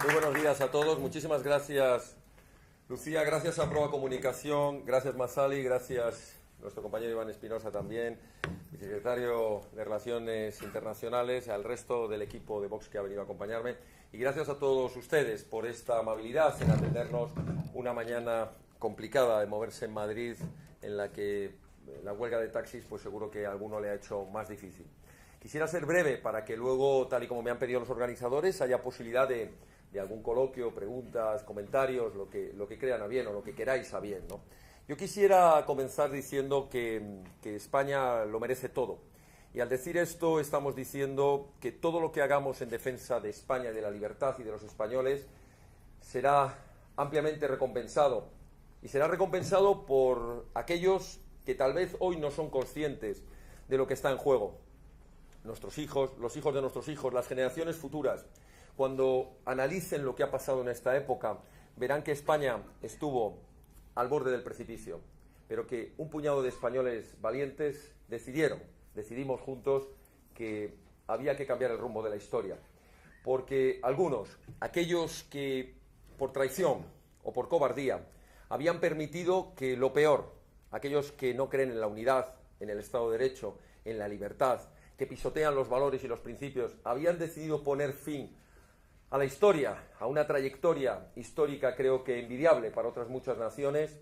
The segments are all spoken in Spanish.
Muy buenos días a todos. Muchísimas gracias, Lucía. Gracias a Proa Comunicación. Gracias, Masali. Gracias, nuestro compañero Iván Espinosa también, vicesecretario de Relaciones Internacionales, al resto del equipo de Vox que ha venido a acompañarme. Y gracias a todos ustedes por esta amabilidad en atendernos una mañana complicada de moverse en Madrid, en la que la huelga de taxis, pues seguro que a alguno le ha hecho más difícil. Quisiera ser breve para que luego, tal y como me han pedido los organizadores, haya posibilidad de algún coloquio, preguntas, comentarios, lo que crean a bien o lo que queráis a bien, ¿no? Yo quisiera comenzar diciendo que España lo merece todo. Y al decir esto estamos diciendo que todo lo que hagamos en defensa de España y de la libertad y de los españoles será ampliamente recompensado. Y será recompensado por aquellos que tal vez hoy no son conscientes de lo que está en juego. Nuestros hijos, los hijos de nuestros hijos, las generaciones futuras, cuando analicen lo que ha pasado en esta época, verán que España estuvo al borde del precipicio, pero que un puñado de españoles valientes decidimos juntos que había que cambiar el rumbo de la historia. Porque algunos, aquellos que por traición o por cobardía habían permitido que lo peor, aquellos que no creen en la unidad, en el Estado de Derecho, en la libertad, que pisotean los valores y los principios, habían decidido poner fin a la historia, a una trayectoria histórica creo que envidiable para otras muchas naciones,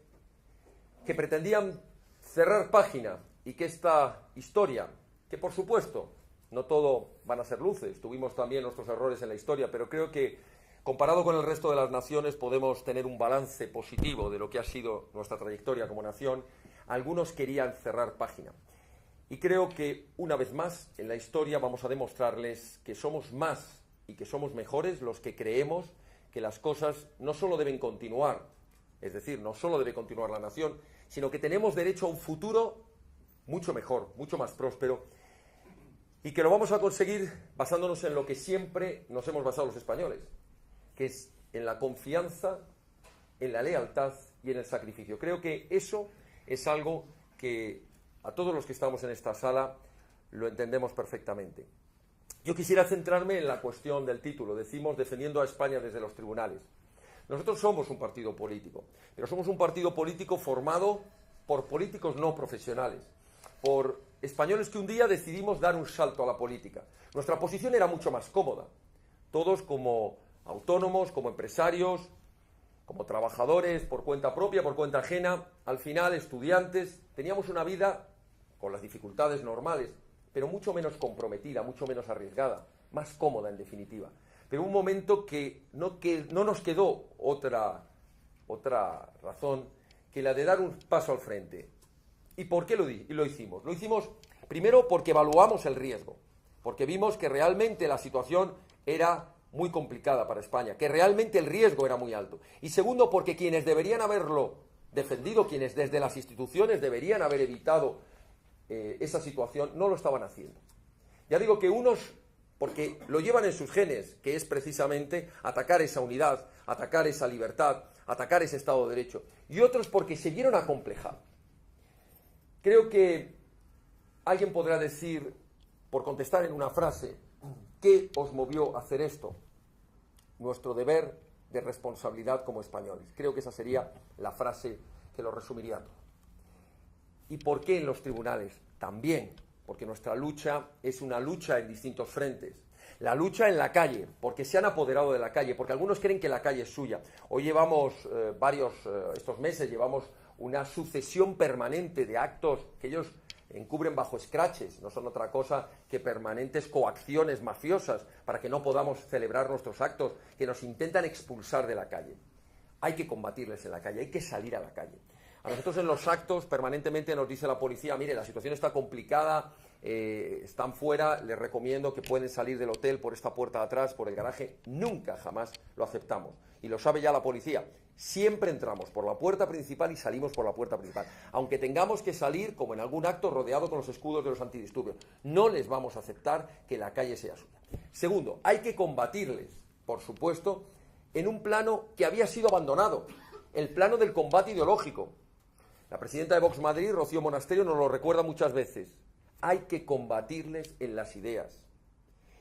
que pretendían cerrar página y que esta historia, que por supuesto no todo van a ser luces, tuvimos también nuestros errores en la historia, pero creo que comparado con el resto de las naciones podemos tener un balance positivo de lo que ha sido nuestra trayectoria como nación. Algunos querían cerrar página. Y creo que, una vez más, en la historia vamos a demostrarles que somos más y que somos mejores los que creemos que las cosas no solo deben continuar, es decir, no solo debe continuar la nación, sino que tenemos derecho a un futuro mucho mejor, mucho más próspero, y que lo vamos a conseguir basándonos en lo que siempre nos hemos basado los españoles, que es en la confianza, en la lealtad y en el sacrificio. Creo que eso es algo que a todos los que estamos en esta sala lo entendemos perfectamente. Yo quisiera centrarme en la cuestión del título. Decimos defendiendo a España desde los tribunales. Nosotros somos un partido político, pero somos un partido político formado por políticos no profesionales, por españoles que un día decidimos dar un salto a la política. Nuestra posición era mucho más cómoda. Todos como autónomos, como empresarios, como trabajadores por cuenta propia, por cuenta ajena, al final estudiantes, teníamos una vida con las dificultades normales, pero mucho menos comprometida, mucho menos arriesgada, más cómoda en definitiva. Pero un momento que no nos quedó otra razón que la de dar un paso al frente. ¿Y por qué lo hicimos? Lo hicimos primero porque evaluamos el riesgo, porque vimos que realmente la situación era muy complicada para España, que realmente el riesgo era muy alto. Y segundo, porque quienes deberían haberlo defendido, quienes desde las instituciones deberían haber evitado esa situación, no lo estaban haciendo. Ya digo que unos, porque lo llevan en sus genes, que es precisamente atacar esa unidad, atacar esa libertad, atacar ese Estado de Derecho, y otros porque se vieron acomplejados. Creo que alguien podrá decir, por contestar en una frase, ¿qué os movió a hacer esto? Nuestro deber de responsabilidad como españoles. Creo que esa sería la frase que lo resumiría todo. ¿Y por qué en los tribunales? También, porque nuestra lucha es una lucha en distintos frentes. La lucha en la calle, porque se han apoderado de la calle, porque algunos creen que la calle es suya. Hoy llevamos estos meses, llevamos una sucesión permanente de actos que ellos encubren bajo escraches, no son otra cosa que permanentes coacciones mafiosas para que no podamos celebrar nuestros actos, que nos intentan expulsar de la calle. Hay que combatirles en la calle, hay que salir a la calle. A nosotros en los actos permanentemente nos dice la policía, mire, la situación está complicada, están fuera, les recomiendo que pueden salir del hotel por esta puerta de atrás, por el garaje. Nunca, jamás lo aceptamos. Y lo sabe ya la policía. Siempre entramos por la puerta principal y salimos por la puerta principal. Aunque tengamos que salir, como en algún acto, rodeado con los escudos de los antidisturbios. No les vamos a aceptar que la calle sea suya. Segundo, hay que combatirles, por supuesto, en un plano que había sido abandonado. El plano del combate ideológico. La presidenta de Vox Madrid, Rocío Monasterio, nos lo recuerda muchas veces. Hay que combatirles en las ideas,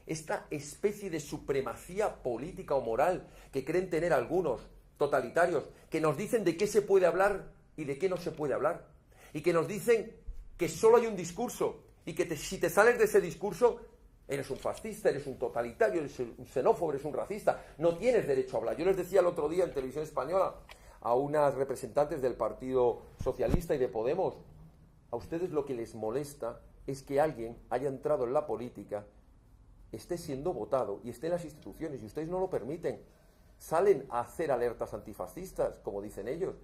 esta especie de supremacía política o moral que creen tener algunos totalitarios, que nos dicen de qué se puede hablar y de qué no se puede hablar, y que nos dicen que solo hay un discurso, y que si te sales de ese discurso, eres un fascista, eres un totalitario, eres un xenófobo, eres un racista, no tienes derecho a hablar. Yo les decía el otro día en Televisión Española a unas representantes del Partido Socialista y de Podemos, a ustedes lo que les molesta es que alguien haya entrado en la política, esté siendo votado y esté en las instituciones, y ustedes no lo permiten. Salen a hacer alertas antifascistas, como dicen ellos,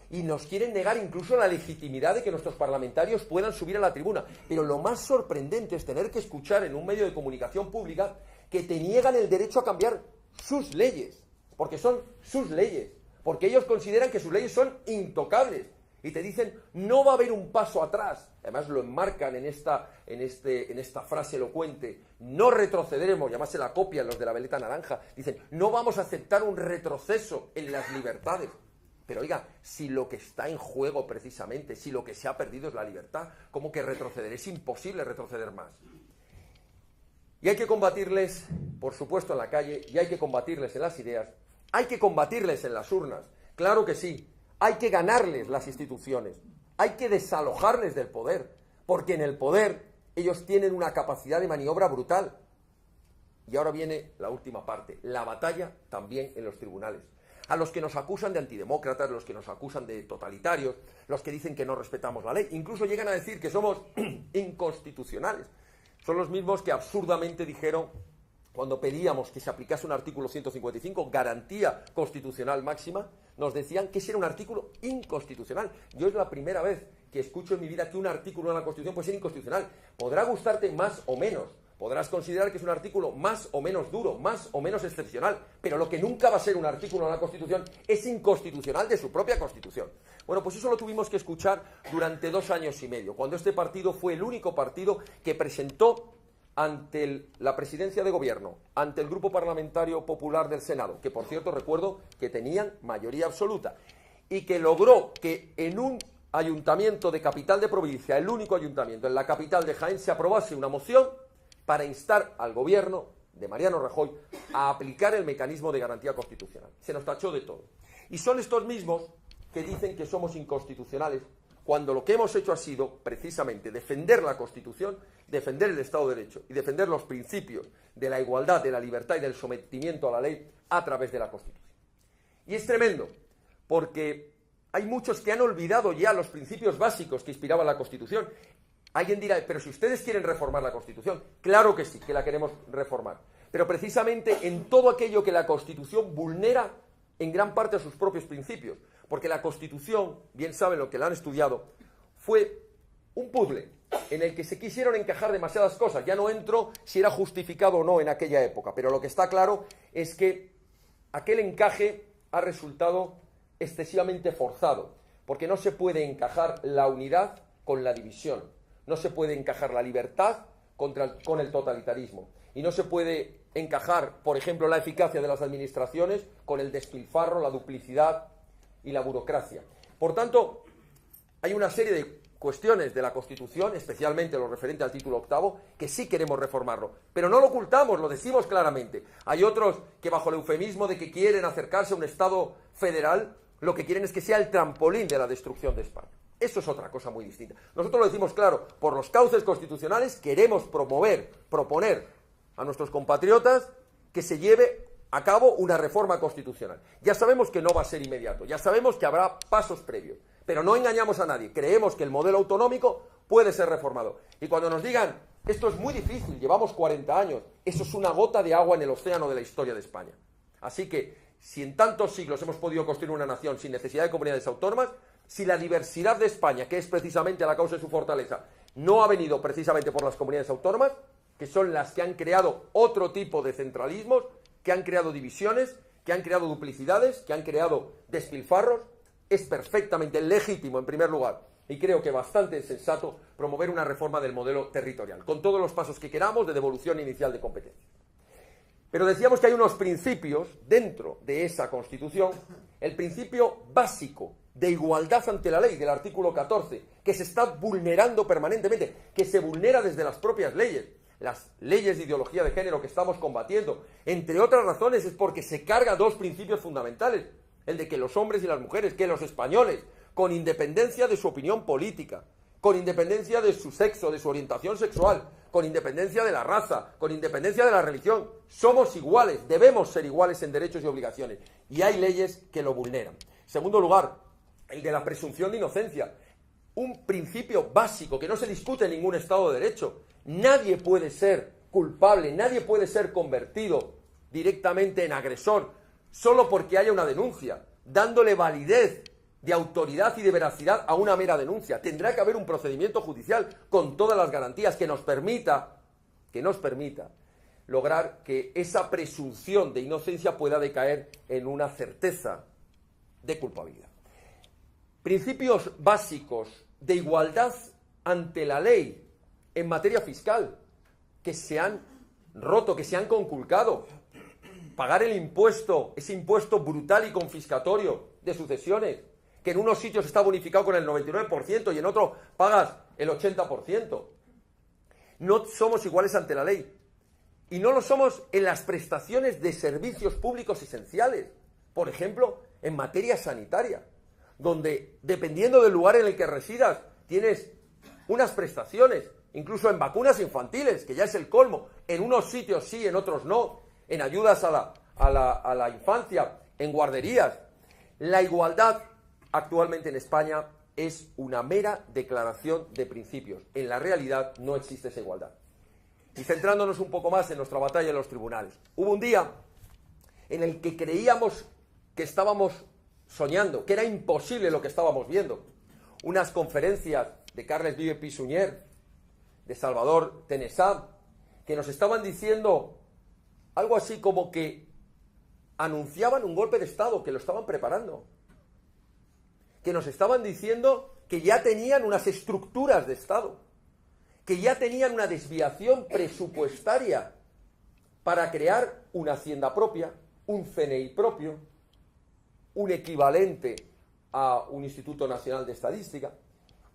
y nos quieren negar incluso la legitimidad de que nuestros parlamentarios puedan subir a la tribuna. Pero lo más sorprendente es tener que escuchar en un medio de comunicación pública que te niegan el derecho a cambiar sus leyes, porque son sus leyes, porque ellos consideran que sus leyes son intocables, y te dicen, no va a haber un paso atrás. Además lo enmarcan en esta frase elocuente, no retrocederemos, y además se la copian los de la veleta naranja, dicen, no vamos a aceptar un retroceso en las libertades. Pero oiga, si lo que está en juego precisamente, si lo que se ha perdido es la libertad, ¿cómo que retroceder? Es imposible retroceder más. Y hay que combatirles, por supuesto, en la calle, y hay que combatirles en las ideas, hay que combatirles en las urnas, claro que sí, hay que ganarles las instituciones, hay que desalojarles del poder, porque en el poder ellos tienen una capacidad de maniobra brutal. Y ahora viene la última parte, la batalla también en los tribunales. A los que nos acusan de antidemócratas, los que nos acusan de totalitarios, los que dicen que no respetamos la ley, incluso llegan a decir que somos inconstitucionales. Son los mismos que absurdamente dijeron, cuando pedíamos que se aplicase un artículo 155, garantía constitucional máxima, nos decían que ese era un artículo inconstitucional. Yo es la primera vez que escucho en mi vida que un artículo de la Constitución puede ser inconstitucional. Podrá gustarte más o menos, podrás considerar que es un artículo más o menos duro, más o menos excepcional, pero lo que nunca va a ser un artículo de la Constitución es inconstitucional de su propia Constitución. Bueno, pues eso lo tuvimos que escuchar durante 2 años y medio, cuando este partido fue el único partido que presentó ante la presidencia de gobierno, ante el Grupo Parlamentario Popular del Senado, que por cierto recuerdo que tenían mayoría absoluta, y que logró que en un ayuntamiento de capital de provincia, el único ayuntamiento en la capital de Jaén, se aprobase una moción para instar al gobierno de Mariano Rajoy a aplicar el mecanismo de garantía constitucional. Se nos tachó de todo. Y son estos mismos que dicen que somos inconstitucionales, cuando lo que hemos hecho ha sido precisamente defender la Constitución, defender el Estado de Derecho y defender los principios de la igualdad, de la libertad y del sometimiento a la ley a través de la Constitución. Y es tremendo, porque hay muchos que han olvidado ya los principios básicos que inspiraban la Constitución. Alguien dirá, pero si ustedes quieren reformar la Constitución, claro que sí, que la queremos reformar. Pero precisamente en todo aquello que la Constitución vulnera en gran parte a sus propios principios. Porque la Constitución, bien saben lo que la han estudiado, fue un puzzle en el que se quisieron encajar demasiadas cosas. Ya no entro si era justificado o no en aquella época, pero lo que está claro es que aquel encaje ha resultado excesivamente forzado, porque no se puede encajar la unidad con la división, no se puede encajar la libertad con el totalitarismo, y no se puede encajar, por ejemplo, la eficacia de las administraciones con el despilfarro, la duplicidad y la burocracia. Por tanto, hay una serie de cuestiones de la Constitución, especialmente lo referente al título 8, que sí queremos reformarlo, pero no lo ocultamos, lo decimos claramente. Hay otros que bajo el eufemismo de que quieren acercarse a un Estado federal, lo que quieren es que sea el trampolín de la destrucción de España. Eso es otra cosa muy distinta. Nosotros lo decimos claro, por los cauces constitucionales queremos proponer a nuestros compatriotas que se lleve a cabo una reforma constitucional. Ya sabemos que no va a ser inmediato, ya sabemos que habrá pasos previos, pero no engañamos a nadie. Creemos que el modelo autonómico puede ser reformado. Y cuando nos digan, esto es muy difícil, llevamos 40 años, eso es una gota de agua en el océano de la historia de España. Así que, si en tantos siglos hemos podido construir una nación sin necesidad de comunidades autónomas, si la diversidad de España, que es precisamente la causa de su fortaleza, no ha venido precisamente por las comunidades autónomas, que son las que han creado otro tipo de centralismos, que han creado divisiones, que han creado duplicidades, que han creado despilfarros, es perfectamente legítimo, en primer lugar, y creo que bastante sensato, promover una reforma del modelo territorial, con todos los pasos que queramos de devolución inicial de competencias. Pero decíamos que hay unos principios dentro de esa Constitución, el principio básico de igualdad ante la ley del artículo 14, que se está vulnerando permanentemente, que se vulnera desde las propias leyes. las leyes de ideología de género que estamos combatiendo, entre otras razones, es porque se carga dos principios fundamentales. El de que los hombres y las mujeres, que los españoles, con independencia de su opinión política, con independencia de su sexo, de su orientación sexual, con independencia de la raza, con independencia de la religión, somos iguales, debemos ser iguales en derechos y obligaciones. Y hay leyes que lo vulneran. En segundo lugar, el de la presunción de inocencia. Un principio básico que no se discute en ningún Estado de Derecho. Nadie puede ser culpable, nadie puede ser convertido directamente en agresor solo porque haya una denuncia, dándole validez de autoridad y de veracidad a una mera denuncia. Tendrá que haber un procedimiento judicial con todas las garantías que nos permita lograr que esa presunción de inocencia pueda decaer en una certeza de culpabilidad. Principios básicos de igualdad ante la ley en materia fiscal que se han roto, que se han conculcado. Pagar el impuesto, ese impuesto brutal y confiscatorio de sucesiones, que en unos sitios está bonificado con el 99% y en otros pagas el 80%. No somos iguales ante la ley. Y no lo somos en las prestaciones de servicios públicos esenciales. Por ejemplo, en materia sanitaria, donde, dependiendo del lugar en el que residas, tienes unas prestaciones, incluso en vacunas infantiles, que ya es el colmo. En unos sitios sí, en otros no. En ayudas a la infancia, en guarderías. La igualdad actualmente en España es una mera declaración de principios. En la realidad no existe esa igualdad. Y centrándonos un poco más en nuestra batalla en los tribunales. Hubo un día en el que creíamos que estábamos soñando, que era imposible lo que estábamos viendo. Unas conferencias de Carles Vives Pisunyer, de Salvador Tenesá, que nos estaban diciendo algo así como que anunciaban un golpe de Estado, que lo estaban preparando. Que nos estaban diciendo que ya tenían unas estructuras de Estado, que ya tenían una desviación presupuestaria para crear una hacienda propia, un CNI propio, un equivalente a un Instituto Nacional de Estadística,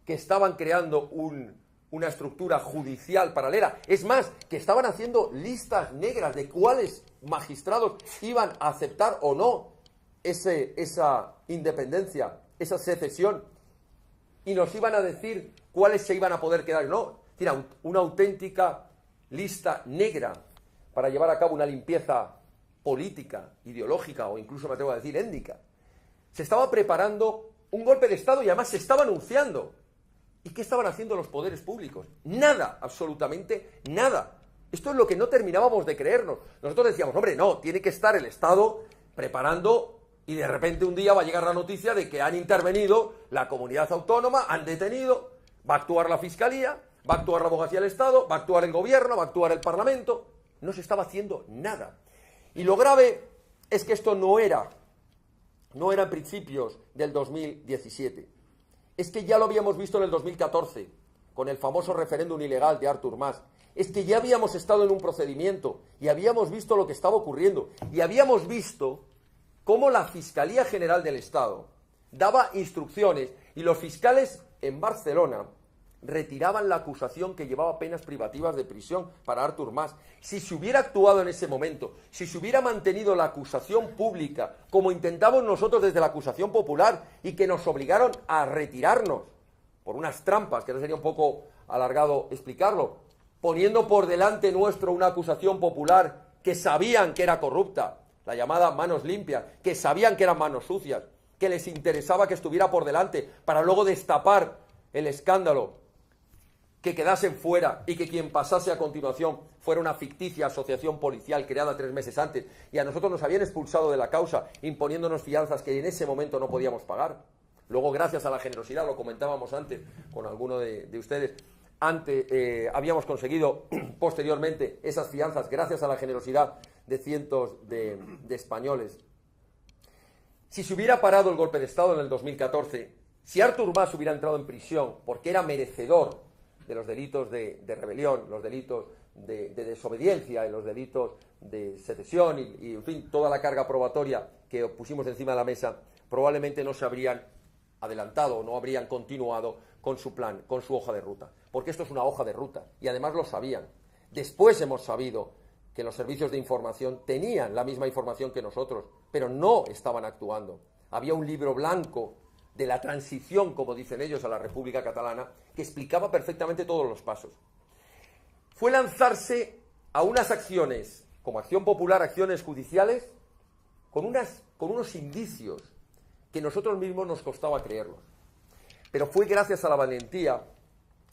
que estaban creando una estructura judicial paralela. Es más, que estaban haciendo listas negras de cuáles magistrados iban a aceptar o no esa independencia, esa secesión, y nos iban a decir cuáles se iban a poder quedar. No, era una auténtica lista negra para llevar a cabo una limpieza política, ideológica o incluso me atrevo a decir étnica. Se estaba preparando un golpe de Estado y además se estaba anunciando. ¿Y qué estaban haciendo los poderes públicos? Nada, absolutamente nada. Esto es lo que no terminábamos de creernos. Nosotros decíamos, hombre, no, tiene que estar el Estado preparando y de repente un día va a llegar la noticia de que han intervenido la comunidad autónoma, han detenido, va a actuar la Fiscalía, va a actuar la Abogacía del Estado, va a actuar el Gobierno, va a actuar el Parlamento. No se estaba haciendo nada. Y lo grave es que esto no era en principios del 2017. Es que ya lo habíamos visto en el 2014, con el famoso referéndum ilegal de Artur Mas. Es que ya habíamos estado en un procedimiento y habíamos visto lo que estaba ocurriendo. Y habíamos visto cómo la Fiscalía General del Estado daba instrucciones y los fiscales en Barcelona retiraban la acusación que llevaba penas privativas de prisión para Artur Mas. Si se hubiera actuado en ese momento, si se hubiera mantenido la acusación pública, como intentamos nosotros desde la acusación popular, y que nos obligaron a retirarnos por unas trampas, que no sería un poco alargado explicarlo, poniendo por delante nuestro una acusación popular que sabían que era corrupta, la llamada manos limpias, que sabían que eran manos sucias, que les interesaba que estuviera por delante para luego destapar el escándalo, que quedasen fuera y que quien pasase a continuación fuera una ficticia asociación policial creada 3 meses antes, y a nosotros nos habían expulsado de la causa imponiéndonos fianzas que en ese momento no podíamos pagar. Luego, gracias a la generosidad, lo comentábamos antes con alguno de ustedes, habíamos conseguido posteriormente esas fianzas gracias a la generosidad de cientos de españoles. Si se hubiera parado el golpe de Estado en el 2014, si Artur Mas hubiera entrado en prisión porque era merecedor de los delitos de rebelión, los delitos de desobediencia y los delitos de secesión y, en fin, toda la carga probatoria que pusimos encima de la mesa, probablemente no se habrían adelantado o no habrían continuado con su plan, con su hoja de ruta. Porque esto es una hoja de ruta y además lo sabían. Después hemos sabido que los servicios de información tenían la misma información que nosotros, pero no estaban actuando. Había un libro blanco de la transición, como dicen ellos, a la República Catalana, que explicaba perfectamente todos los pasos. Fue lanzarse a unas acciones, como Acción Popular, acciones judiciales, con unos indicios que nosotros mismos nos costaba creerlos. Pero fue gracias a la valentía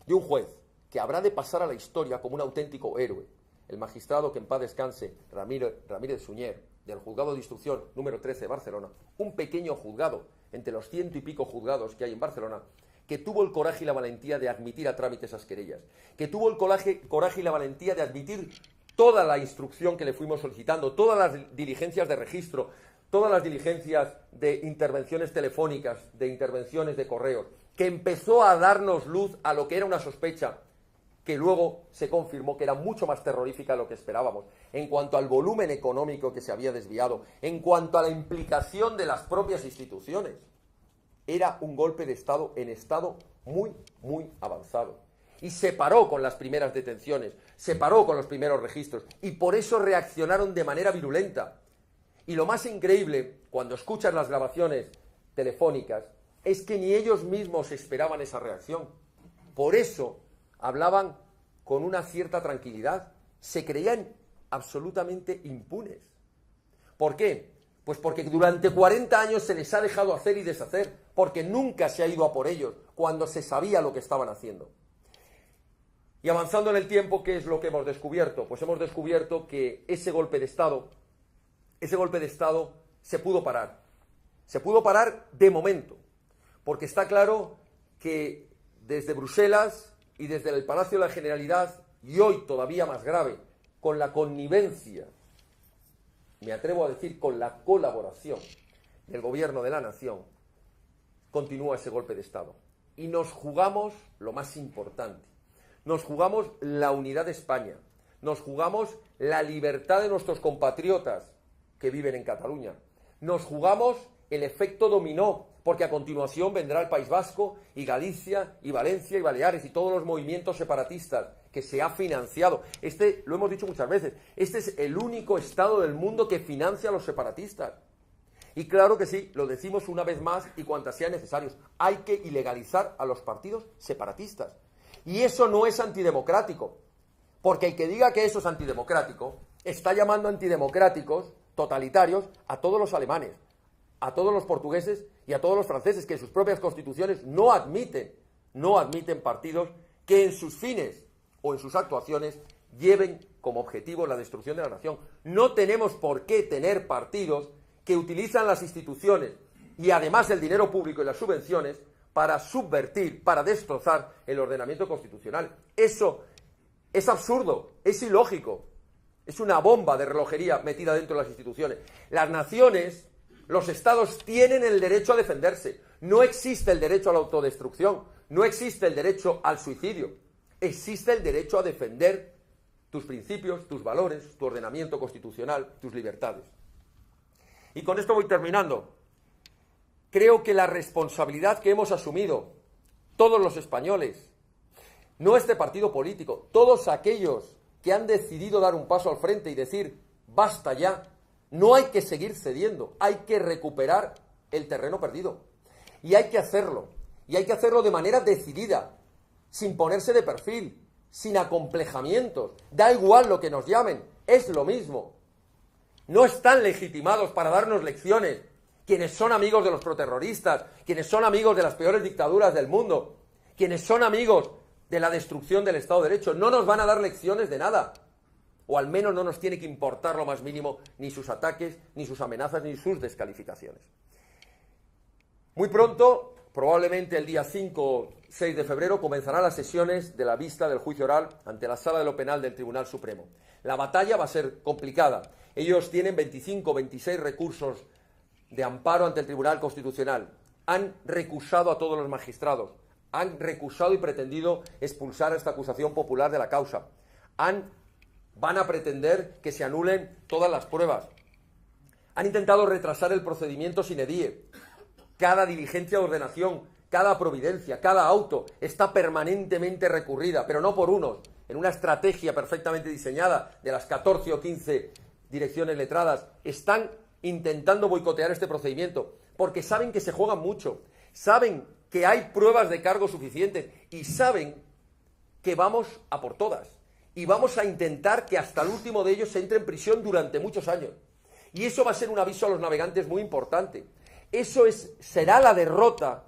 de un juez que habrá de pasar a la historia como un auténtico héroe, el magistrado, que en paz descanse, Ramírez Suñer, del Juzgado de Instrucción número 13 de Barcelona, un pequeño juzgado entre los 100 y pico juzgados que hay en Barcelona, que tuvo el coraje y la valentía de admitir a trámite esas querellas, que tuvo el coraje y la valentía de admitir toda la instrucción que le fuimos solicitando, todas las diligencias de registro, todas las diligencias de intervenciones telefónicas, de intervenciones de correos, que empezó a darnos luz a lo que era una sospecha, que luego se confirmó que era mucho más terrorífica de lo que esperábamos, en cuanto al volumen económico que se había desviado, en cuanto a la implicación de las propias instituciones. Era un golpe de Estado en estado muy, muy avanzado. Y se paró con las primeras detenciones, se paró con los primeros registros, y por eso reaccionaron de manera virulenta. Y lo más increíble, cuando escuchas las grabaciones telefónicas, es que ni ellos mismos esperaban esa reacción. Por eso hablaban con una cierta tranquilidad, se creían absolutamente impunes. ¿Por qué? Pues porque durante 40 años se les ha dejado hacer y deshacer, porque nunca se ha ido a por ellos cuando se sabía lo que estaban haciendo. Y avanzando en el tiempo, ¿qué es lo que hemos descubierto? Pues hemos descubierto que ese golpe de Estado se pudo parar. Se pudo parar de momento, porque está claro que desde Bruselas y desde el Palacio de la Generalidad, y hoy todavía más grave, con la connivencia, me atrevo a decir con la colaboración del Gobierno de la Nación, continúa ese golpe de Estado. Y nos jugamos lo más importante. Nos jugamos la unidad de España. Nos jugamos la libertad de nuestros compatriotas que viven en Cataluña. Nos jugamos el efecto dominó, porque a continuación vendrá el País Vasco y Galicia y Valencia y Baleares y todos los movimientos separatistas que se ha financiado. Lo hemos dicho muchas veces, este es el único Estado del mundo que financia a los separatistas. Y claro que sí, lo decimos una vez más y cuantas sean necesarios, hay que ilegalizar a los partidos separatistas. Y eso no es antidemocrático, porque el que diga que eso es antidemocrático está llamando antidemocráticos, totalitarios, a todos los alemanes, a todos los portugueses y a todos los franceses, que en sus propias constituciones no admiten partidos que en sus fines o en sus actuaciones lleven como objetivo la destrucción de la nación. No tenemos por qué tener partidos que utilizan las instituciones y además el dinero público y las subvenciones para subvertir, para destrozar el ordenamiento constitucional. Eso es absurdo, es ilógico, es una bomba de relojería metida dentro de las instituciones. Las naciones, los estados tienen el derecho a defenderse. No existe el derecho a la autodestrucción, no existe el derecho al suicidio. Existe el derecho a defender tus principios, tus valores, tu ordenamiento constitucional, tus libertades. Y con esto voy terminando. Creo que la responsabilidad que hemos asumido todos los españoles, no este partido político, todos aquellos que han decidido dar un paso al frente y decir, basta ya, no hay que seguir cediendo, hay que recuperar el terreno perdido. Y hay que hacerlo de manera decidida, sin ponerse de perfil, sin acomplejamientos. Da igual lo que nos llamen, es lo mismo. No están legitimados para darnos lecciones quienes son amigos de los proterroristas, quienes son amigos de las peores dictaduras del mundo, quienes son amigos de la destrucción del Estado de Derecho. No nos van a dar lecciones de nada. O al menos no nos tiene que importar lo más mínimo ni sus ataques, ni sus amenazas, ni sus descalificaciones. Muy pronto, probablemente el día 5 o 6 de febrero, comenzarán las sesiones de la vista del juicio oral ante la Sala de lo Penal del Tribunal Supremo. La batalla va a ser complicada. Ellos tienen 25 o 26 recursos de amparo ante el Tribunal Constitucional. Han recusado a todos los magistrados. Han recusado y pretendido expulsar a esta acusación popular de la causa. Van a pretender que se anulen todas las pruebas. Han intentado retrasar el procedimiento sine die. Cada diligencia de ordenación, cada providencia, cada auto está permanentemente recurrida, pero no por unos. en una estrategia perfectamente diseñada de las 14 o 15 direcciones letradas, están intentando boicotear este procedimiento, porque saben que se juegan mucho, saben que hay pruebas de cargo suficientes y saben que vamos a por todas. Y vamos a intentar que hasta el último de ellos se entre en prisión durante muchos años. Y eso va a ser un aviso a los navegantes muy importante. Eso será la derrota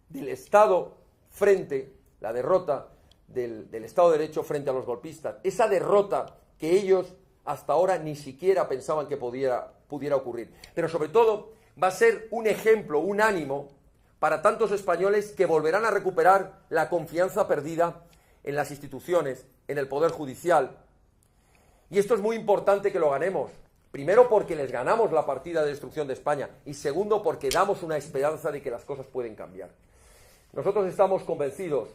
del Estado la derrota del Estado de Derecho frente a los golpistas. Esa derrota que ellos hasta ahora ni siquiera pensaban que pudiera ocurrir. Pero sobre todo va a ser un ejemplo, un ánimo para tantos españoles que volverán a recuperar la confianza perdida en las instituciones, en el Poder Judicial. Y esto es muy importante que lo ganemos. Primero porque les ganamos la partida de destrucción de España y segundo porque damos una esperanza de que las cosas pueden cambiar. Nosotros estamos convencidos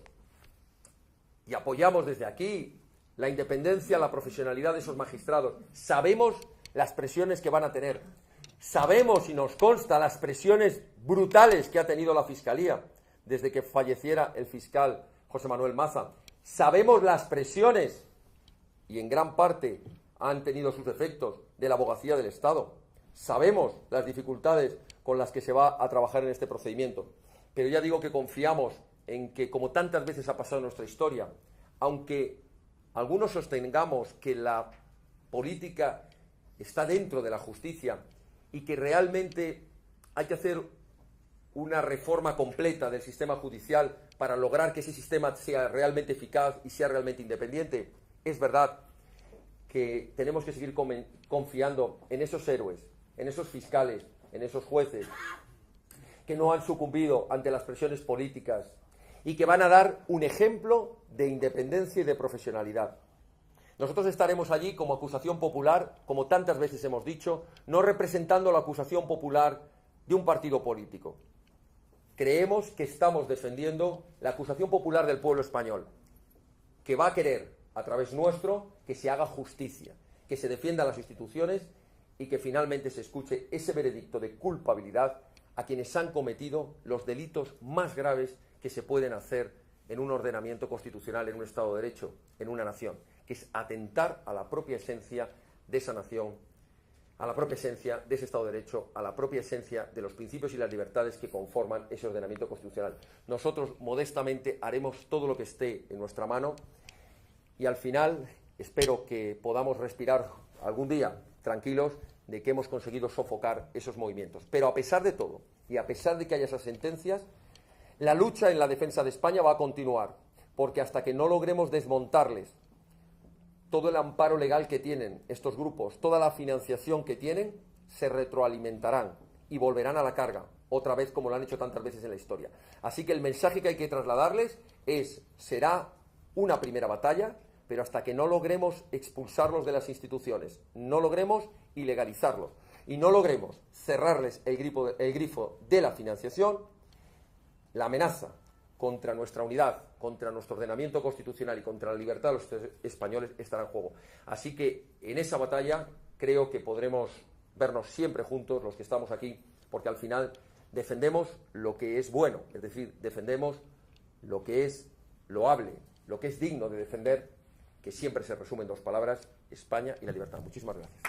y apoyamos desde aquí la independencia, la profesionalidad de esos magistrados. Sabemos las presiones que van a tener. Sabemos y nos consta las presiones brutales que ha tenido la Fiscalía desde que falleciera el fiscal José Manuel Maza. Sabemos las presiones, y en gran parte han tenido sus efectos, de la Abogacía del Estado. Sabemos las dificultades con las que se va a trabajar en este procedimiento. Pero ya digo que confiamos en que, como tantas veces ha pasado en nuestra historia, aunque algunos sostengamos que la política está dentro de la justicia y que realmente hay que hacer una reforma completa del sistema judicial para lograr que ese sistema sea realmente eficaz y sea realmente independiente, es verdad que tenemos que seguir confiando en esos héroes, en esos fiscales, en esos jueces que no han sucumbido ante las presiones políticas y que van a dar un ejemplo de independencia y de profesionalidad. Nosotros estaremos allí como acusación popular, como tantas veces hemos dicho, no representando la acusación popular de un partido político. Creemos que estamos defendiendo la acusación popular del pueblo español, que va a querer, a través nuestro, que se haga justicia, que se defiendan las instituciones y que finalmente se escuche ese veredicto de culpabilidad a quienes han cometido los delitos más graves que se pueden hacer en un ordenamiento constitucional, en un Estado de Derecho, en una nación, que es atentar a la propia esencia de esa nación, a la propia esencia de ese Estado de Derecho, a la propia esencia de los principios y las libertades que conforman ese ordenamiento constitucional. Nosotros, modestamente, haremos todo lo que esté en nuestra mano y al final espero que podamos respirar algún día tranquilos de que hemos conseguido sofocar esos movimientos. Pero a pesar de todo, y a pesar de que haya esas sentencias, la lucha en la defensa de España va a continuar, porque hasta que no logremos desmontarles todo el amparo legal que tienen estos grupos, toda la financiación que tienen, se retroalimentarán y volverán a la carga, otra vez como lo han hecho tantas veces en la historia. Así que el mensaje que hay que trasladarles será una primera batalla, pero hasta que no logremos expulsarlos de las instituciones, no logremos ilegalizarlos y no logremos cerrarles el grifo de la financiación, la amenaza contra nuestra unidad, contra nuestro ordenamiento constitucional y contra la libertad de los españoles estará en juego. Así que en esa batalla creo que podremos vernos siempre juntos los que estamos aquí, porque al final defendemos lo que es bueno, es decir, defendemos lo que es loable, lo que es digno de defender, que siempre se resume en dos palabras: España y la libertad. Muchísimas gracias.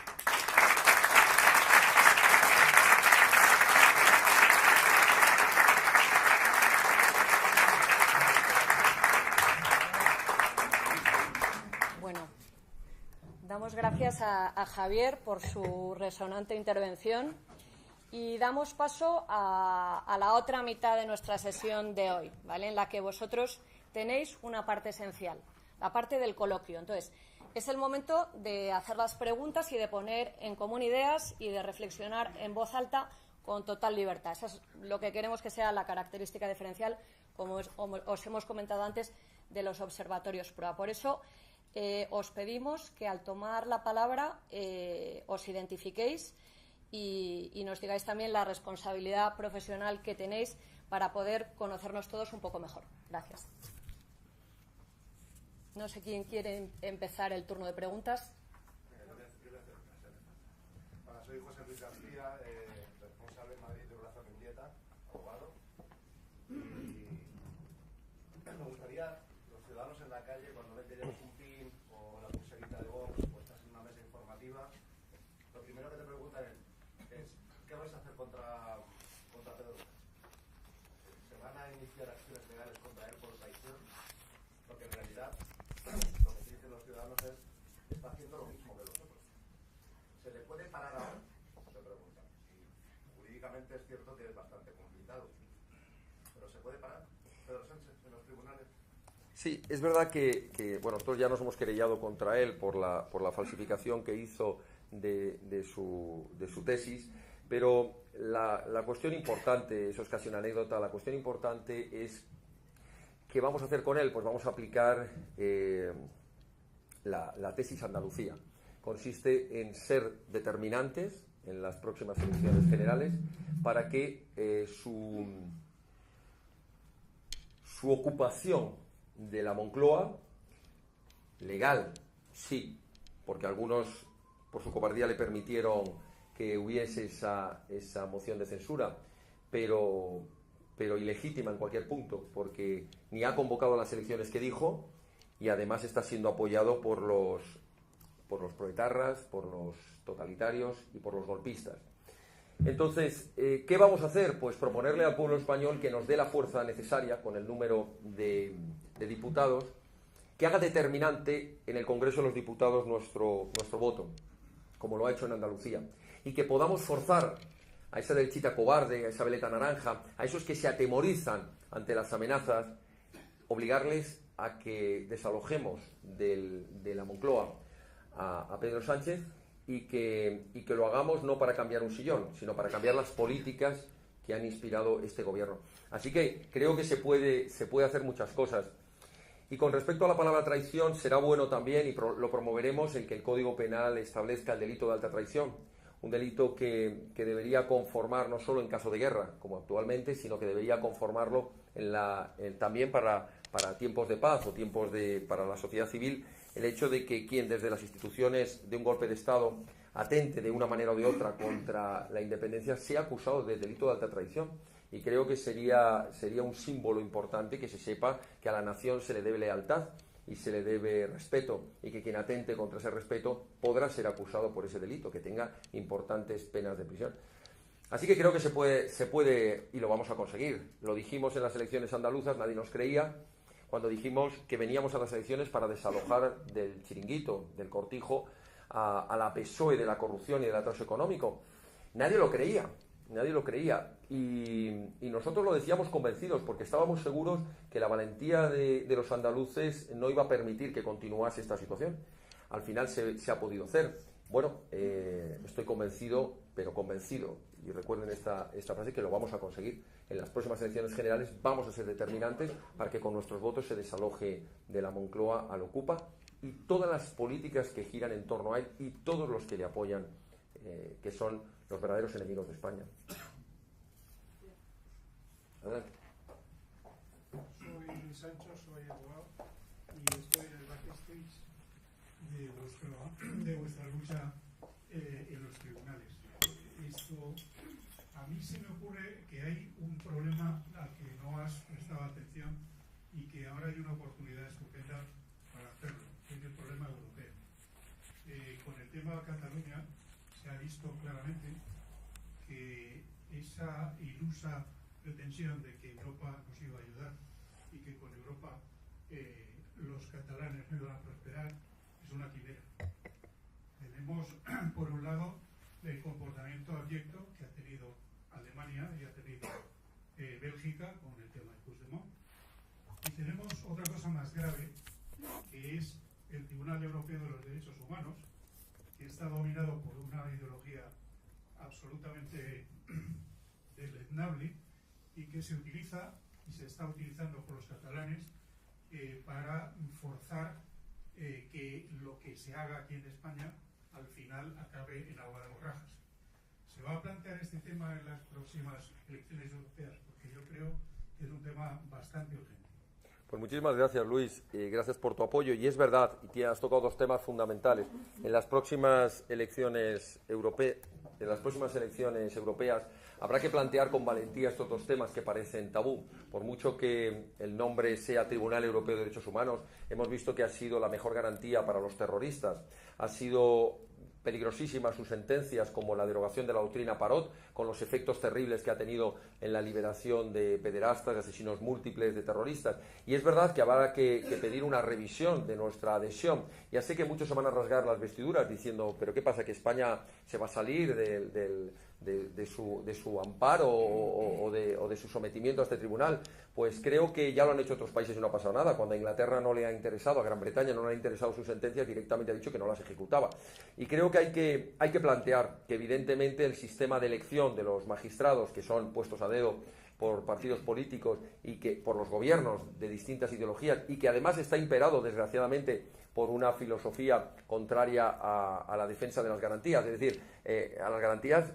Bueno, damos gracias a Javier por su resonante intervención y damos paso a la otra mitad de nuestra sesión de hoy, ¿vale? En la que vosotros tenéis una parte esencial, la parte del coloquio. Entonces, es el momento de hacer las preguntas y de poner en común ideas y de reflexionar en voz alta con total libertad. Eso es lo que queremos que sea la característica diferencial, como os hemos comentado antes, de los observatorios PROA. Por eso os pedimos que al tomar la palabra os identifiquéis y nos digáis también la responsabilidad profesional que tenéis para poder conocernos todos un poco mejor. Gracias. No sé quién quiere empezar el turno de preguntas. Hola, soy José Luis García, responsable en Madrid de Brazo Mendieta, abogado. Y me gustaría, los ciudadanos en la calle, cuando ven que llevamos un Lo primero que te preguntan es ¿qué vais a hacer contra Pedro? ¿Se van a iniciar acciones legales contra él por traición? Porque en realidad lo que dicen los ciudadanos es que está haciendo lo mismo que los otros. ¿Se le puede parar ahora? Se preguntan. Y jurídicamente es cierto que es bastante complicado. ¿Pero se puede parar Pedro Sánchez en los tribunales? Sí, es verdad que bueno, nosotros ya nos hemos querellado contra él por la falsificación que hizo de su tesis, pero la cuestión importante, eso es casi una anécdota, la cuestión importante es ¿qué vamos a hacer con él? Pues vamos a aplicar la tesis Andalucía. Consiste en ser determinantes en las próximas elecciones generales para que su ocupación de la Moncloa, legal, sí, porque algunos por su cobardía le permitieron que hubiese esa moción de censura, pero ilegítima en cualquier punto, porque ni ha convocado las elecciones que dijo y además está siendo apoyado por los proetarras, por los totalitarios y por los golpistas. Entonces, ¿qué vamos a hacer? Pues proponerle al pueblo español que nos dé la fuerza necesaria con el número de diputados, que haga determinante en el Congreso de los Diputados nuestro voto, como lo ha hecho en Andalucía, y que podamos forzar a esa derechita cobarde, a esa veleta naranja, a esos que se atemorizan ante las amenazas, obligarles a que desalojemos de la Moncloa a Pedro Sánchez y que lo hagamos no para cambiar un sillón, sino para cambiar las políticas que han inspirado este gobierno. Así que creo que se puede hacer muchas cosas. Y con respecto a la palabra traición, será bueno también, y lo promoveremos, el que el Código Penal establezca el delito de alta traición. Un delito que debería conformar no solo en caso de guerra, como actualmente, sino que debería conformarlo también para tiempos de paz o tiempos para la sociedad civil, el hecho de que quien desde las instituciones de un golpe de Estado atente de una manera o de otra contra la independencia sea acusado del delito de alta traición. Y creo que sería un símbolo importante que se sepa que a la nación se le debe lealtad y se le debe respeto, y que quien atente contra ese respeto podrá ser acusado por ese delito, que tenga importantes penas de prisión. Así que creo que se puede y lo vamos a conseguir. Lo dijimos en las elecciones andaluzas, nadie nos creía, cuando dijimos que veníamos a las elecciones para desalojar del chiringuito, del cortijo, a la PSOE de la corrupción y del atraso económico. Nadie lo creía. Y nosotros lo decíamos convencidos, porque estábamos seguros que la valentía de los andaluces no iba a permitir que continuase esta situación. Al final se ha podido hacer. Bueno, estoy convencido, y recuerden esta frase, que lo vamos a conseguir. En las próximas elecciones generales vamos a ser determinantes para que con nuestros votos se desaloje de la Moncloa al Ocupa y todas las políticas que giran en torno a él y todos los que le apoyan, que son los verdaderos enemigos de España. Adelante. Soy Luis Sancho, soy abogado y estoy en el backstage de vuestra lucha en los tribunales. A mí se me ocurre que hay un problema al que no has prestado atención y que ahora hay una oportunidad estupenda para hacerlo, que es el problema europeo. Con el tema de Cataluña se ha visto claramente que esa ilusa pretensión de que Europa nos iba a ayudar y que con Europa los catalanes no iban a prosperar es una quimera. Tenemos, por un lado, el comportamiento abyecto que ha tenido Alemania y ha tenido Bélgica con el tema de Puigdemont. Y tenemos otra cosa más grave, que es el Tribunal Europeo de los Derechos Humanos, que está dominado por una ideología absolutamente deleznable y que se utiliza y se está utilizando por los catalanes para forzar que lo que se haga aquí en España al final acabe en agua de borrajas. Se va a plantear este tema en las próximas elecciones europeas, porque yo creo que es un tema bastante urgente. Pues muchísimas gracias, Luis, gracias por tu apoyo. Y es verdad, y has tocado dos temas fundamentales. En las próximas elecciones europeas habrá que plantear con valentía estos dos temas que parecen tabú. Por mucho que el nombre sea Tribunal Europeo de Derechos Humanos, hemos visto que ha sido la mejor garantía para los terroristas. Ha sido peligrosísimas sus sentencias, como la derogación de la doctrina Parot, con los efectos terribles que ha tenido en la liberación de pederastas, de asesinos múltiples, de terroristas. Y es verdad que habrá que pedir una revisión de nuestra adhesión. Ya sé que muchos se van a rasgar las vestiduras diciendo, pero ¿qué pasa? ¿Que España se va a salir de su amparo o de su sometimiento a este tribunal? Pues creo que ya lo han hecho otros países y no ha pasado nada. Cuando a Inglaterra no le ha interesado, a Gran Bretaña no le ha interesado sus sentencias, directamente ha dicho que no las ejecutaba. Y creo que hay que plantear que evidentemente el sistema de elección de los magistrados, que son puestos a dedo por partidos políticos y que por los gobiernos de distintas ideologías, y que además está imperado, desgraciadamente, por una filosofía contraria a la defensa de las garantías, es decir, a las garantías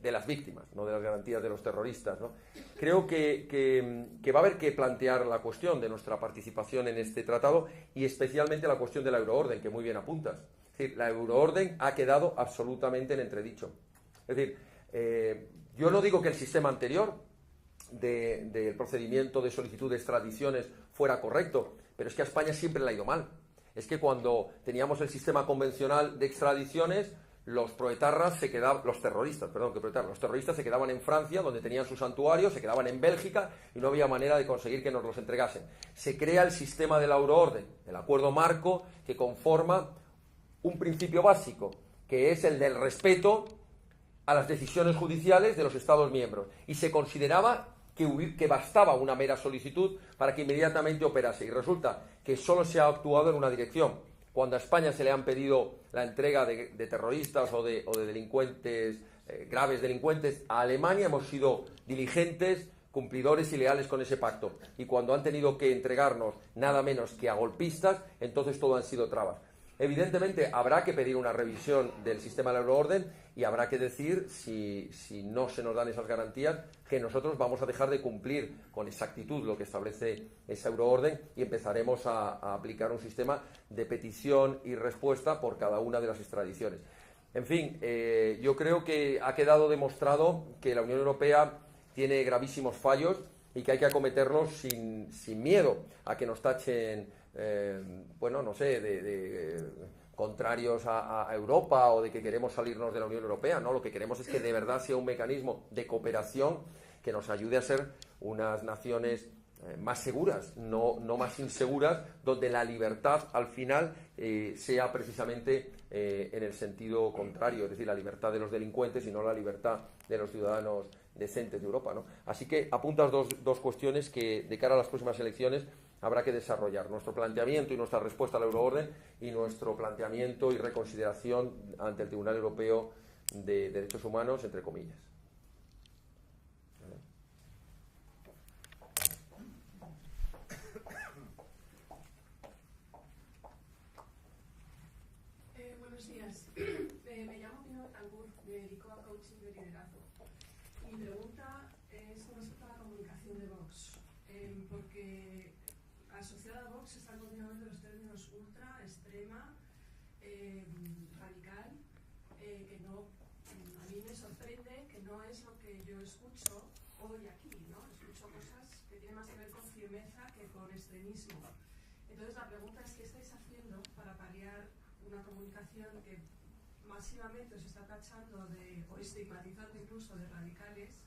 de las víctimas, no de las garantías de los terroristas, ¿no? Creo que va a haber que plantear la cuestión de nuestra participación en este tratado y especialmente la cuestión de la euroorden, que muy bien apuntas. Es decir, la euroorden ha quedado absolutamente en entredicho. Es decir, yo no digo que el sistema anterior del procedimiento de solicitud de extradiciones fuera correcto, pero es que a España siempre le ha ido mal. Es que cuando teníamos el sistema convencional de extradiciones, los proetarras se quedaban, los terroristas se quedaban en Francia, donde tenían su santuario, se quedaban en Bélgica y no había manera de conseguir que nos los entregasen. Se crea el sistema de la euroorden, el acuerdo marco que conforma un principio básico, que es el del respeto a las decisiones judiciales de los Estados miembros. Y se consideraba que bastaba una mera solicitud para que inmediatamente operase. Y resulta que solo se ha actuado en una dirección. Cuando a España se le han pedido la entrega de terroristas o de delincuentes, graves delincuentes, a Alemania hemos sido diligentes, cumplidores y leales con ese pacto. Y cuando han tenido que entregarnos nada menos que a golpistas, entonces todo han sido trabas. Evidentemente habrá que pedir una revisión del sistema de la euroorden y habrá que decir, si no se nos dan esas garantías, que nosotros vamos a dejar de cumplir con exactitud lo que establece esa euroorden y empezaremos a aplicar un sistema de petición y respuesta por cada una de las extradiciones. En fin, yo creo que ha quedado demostrado que la Unión Europea tiene gravísimos fallos y que hay que acometerlos sin miedo a que nos tachen, de contrarios a Europa o de que queremos salirnos de la Unión Europea. No, lo que queremos es que de verdad sea un mecanismo de cooperación que nos ayude a ser unas naciones más seguras, no más inseguras, donde la libertad al final sea precisamente en el sentido contrario, es decir, la libertad de los delincuentes y no la libertad de los ciudadanos decentes de Europa, ¿no? Así que apuntas dos cuestiones que de cara a las próximas elecciones habrá que desarrollar: nuestro planteamiento y nuestra respuesta a la euroorden y nuestro planteamiento y reconsideración ante el Tribunal Europeo de Derechos Humanos, entre comillas. Buenos días. Me llamo Pino Albur, me dedico a coaching de liderazgo. Mi pregunta es con respecto a la comunicación de Vox, porque asociada a Vox están continuamente los términos ultra, extrema, radical, que no, a mí me sorprende que no es lo que yo escucho hoy aquí, ¿no? Escucho cosas que tienen más que ver con firmeza que con extremismo. Entonces la pregunta es: ¿qué estáis haciendo para paliar una comunicación que masivamente os está tachando o estigmatizando incluso de radicales?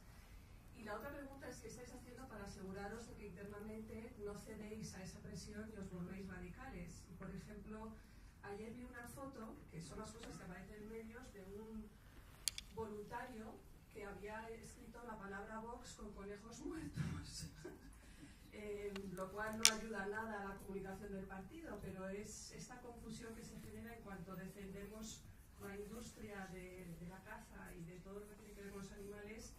Y la otra pregunta es: ¿qué estáis haciendo para aseguraros de que internamente no cedéis a esa presión y os volvéis radicales? Y, por ejemplo, ayer vi una foto, que son las cosas que aparecen en medios, de un voluntario que había escrito la palabra Vox con conejos muertos. Lo cual no ayuda nada a la comunicación del partido, pero es esta confusión que se genera en cuanto defendemos la industria de la caza y de todo lo que tiene que ver con los animales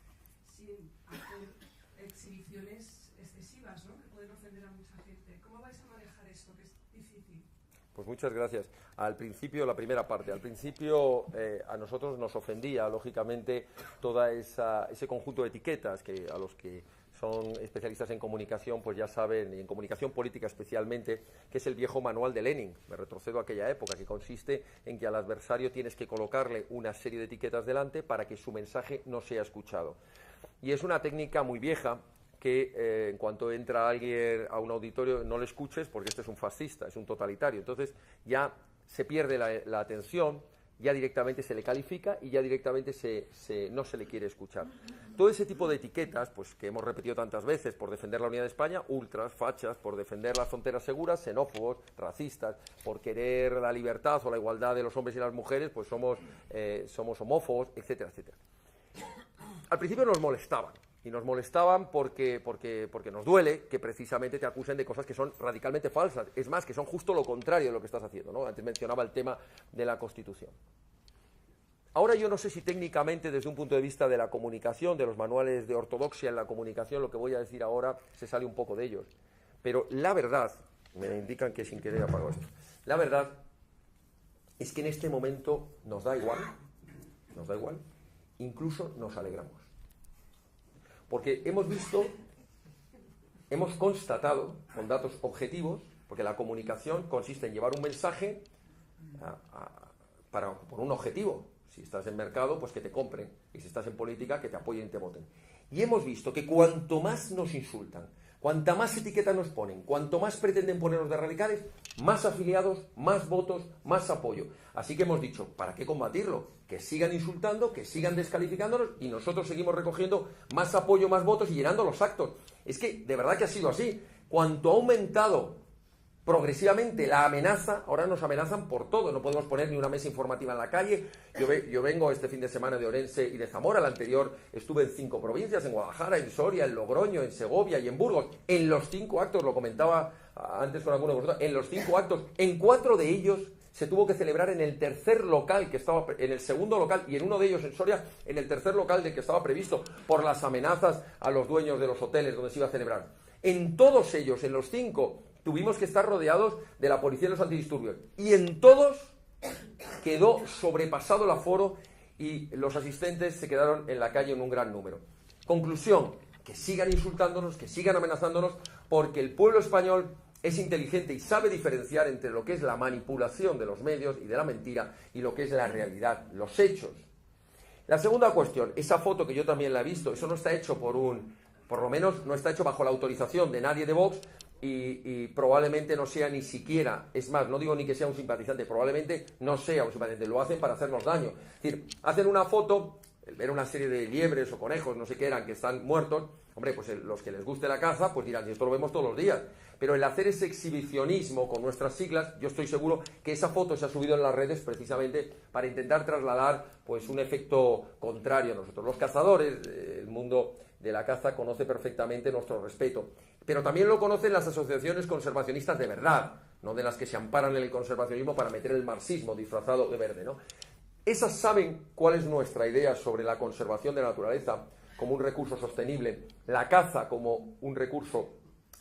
sin hacer exhibiciones excesivas, ¿no?, que pueden ofender a mucha gente. ¿Cómo vais a manejar esto, que es difícil? Pues muchas gracias. Al principio, la primera parte, al principio a nosotros nos ofendía, lógicamente, toda ese conjunto de etiquetas que a los que son especialistas en comunicación, pues ya saben, y en comunicación política especialmente, que es el viejo manual de Lenin. Me retrocedo a aquella época, que consiste en que al adversario tienes que colocarle una serie de etiquetas delante para que su mensaje no sea escuchado. Y es una técnica muy vieja que en cuanto entra alguien a un auditorio no le escuches porque este es un fascista, es un totalitario. Entonces ya se pierde la atención, ya directamente se le califica y ya directamente no se le quiere escuchar. Todo ese tipo de etiquetas, pues que hemos repetido tantas veces, por defender la unidad de España, ultras, fachas, por defender las fronteras seguras, xenófobos, racistas, por querer la libertad o la igualdad de los hombres y las mujeres, pues somos homófobos, etcétera, etcétera. Al principio nos molestaban, y nos molestaban porque nos duele que precisamente te acusen de cosas que son radicalmente falsas, es más, que son justo lo contrario de lo que estás haciendo, ¿no? Antes mencionaba el tema de la Constitución. Ahora yo no sé si técnicamente, desde un punto de vista de la comunicación, de los manuales de ortodoxia en la comunicación, lo que voy a decir ahora se sale un poco de ellos, pero la verdad, me indican que sin querer apago esto, la verdad es que en este momento nos da igual, incluso nos alegramos. Porque hemos constatado con datos objetivos, porque la comunicación consiste en llevar un mensaje por un objetivo. Si estás en mercado, pues que te compren. Y si estás en política, que te apoyen y te voten. Y hemos visto que cuanto más nos insultan, cuanta más etiqueta nos ponen, cuanto más pretenden ponernos de radicales, más afiliados, más votos, más apoyo. Así que hemos dicho, ¿para qué combatirlo? Que sigan insultando, que sigan descalificándonos y nosotros seguimos recogiendo más apoyo, más votos y llenando los actos. Es que de verdad que ha sido así. Cuanto ha aumentado progresivamente la amenaza, ahora nos amenazan por todo, no podemos poner ni una mesa informativa en la calle. Yo vengo este fin de semana de Orense y de Zamora, el anterior estuve en 5 provincias, en Guadalajara, en Soria, en Logroño, en Segovia y en Burgos. En los 5 actos, lo comentaba antes con alguno de vosotros, en los 5 actos, en 4 de ellos se tuvo que celebrar en el tercer local que estaba, en el segundo local y en uno de ellos en Soria, en el tercer local del que estaba previsto, por las amenazas a los dueños de los hoteles donde se iba a celebrar. En todos ellos, en los 5, tuvimos que estar rodeados de la policía y los antidisturbios. Y en todos quedó sobrepasado el aforo y los asistentes se quedaron en la calle en un gran número. Conclusión, que sigan insultándonos, que sigan amenazándonos, porque el pueblo español es inteligente y sabe diferenciar entre lo que es la manipulación de los medios y de la mentira y lo que es la realidad, los hechos. La segunda cuestión, esa foto que yo también la he visto, eso no está hecho por lo menos no está hecho bajo la autorización de nadie de Vox y probablemente no sea ni siquiera, es más, no digo ni que sea un simpatizante, probablemente no sea un simpatizante, lo hacen para hacernos daño. Es decir, hacen una foto, ver una serie de liebres o conejos, no sé qué eran, que están muertos, hombre, pues los que les guste la caza, pues dirán, y esto lo vemos todos los días. Pero el hacer ese exhibicionismo con nuestras siglas, yo estoy seguro que esa foto se ha subido en las redes precisamente para intentar trasladar pues un efecto contrario a nosotros. Los cazadores, el mundo de la caza conoce perfectamente nuestro respeto, pero también lo conocen las asociaciones conservacionistas de verdad, no de las que se amparan en el conservacionismo para meter el marxismo disfrazado de verde, ¿no? Esas saben cuál es nuestra idea sobre la conservación de la naturaleza como un recurso sostenible, la caza como un recurso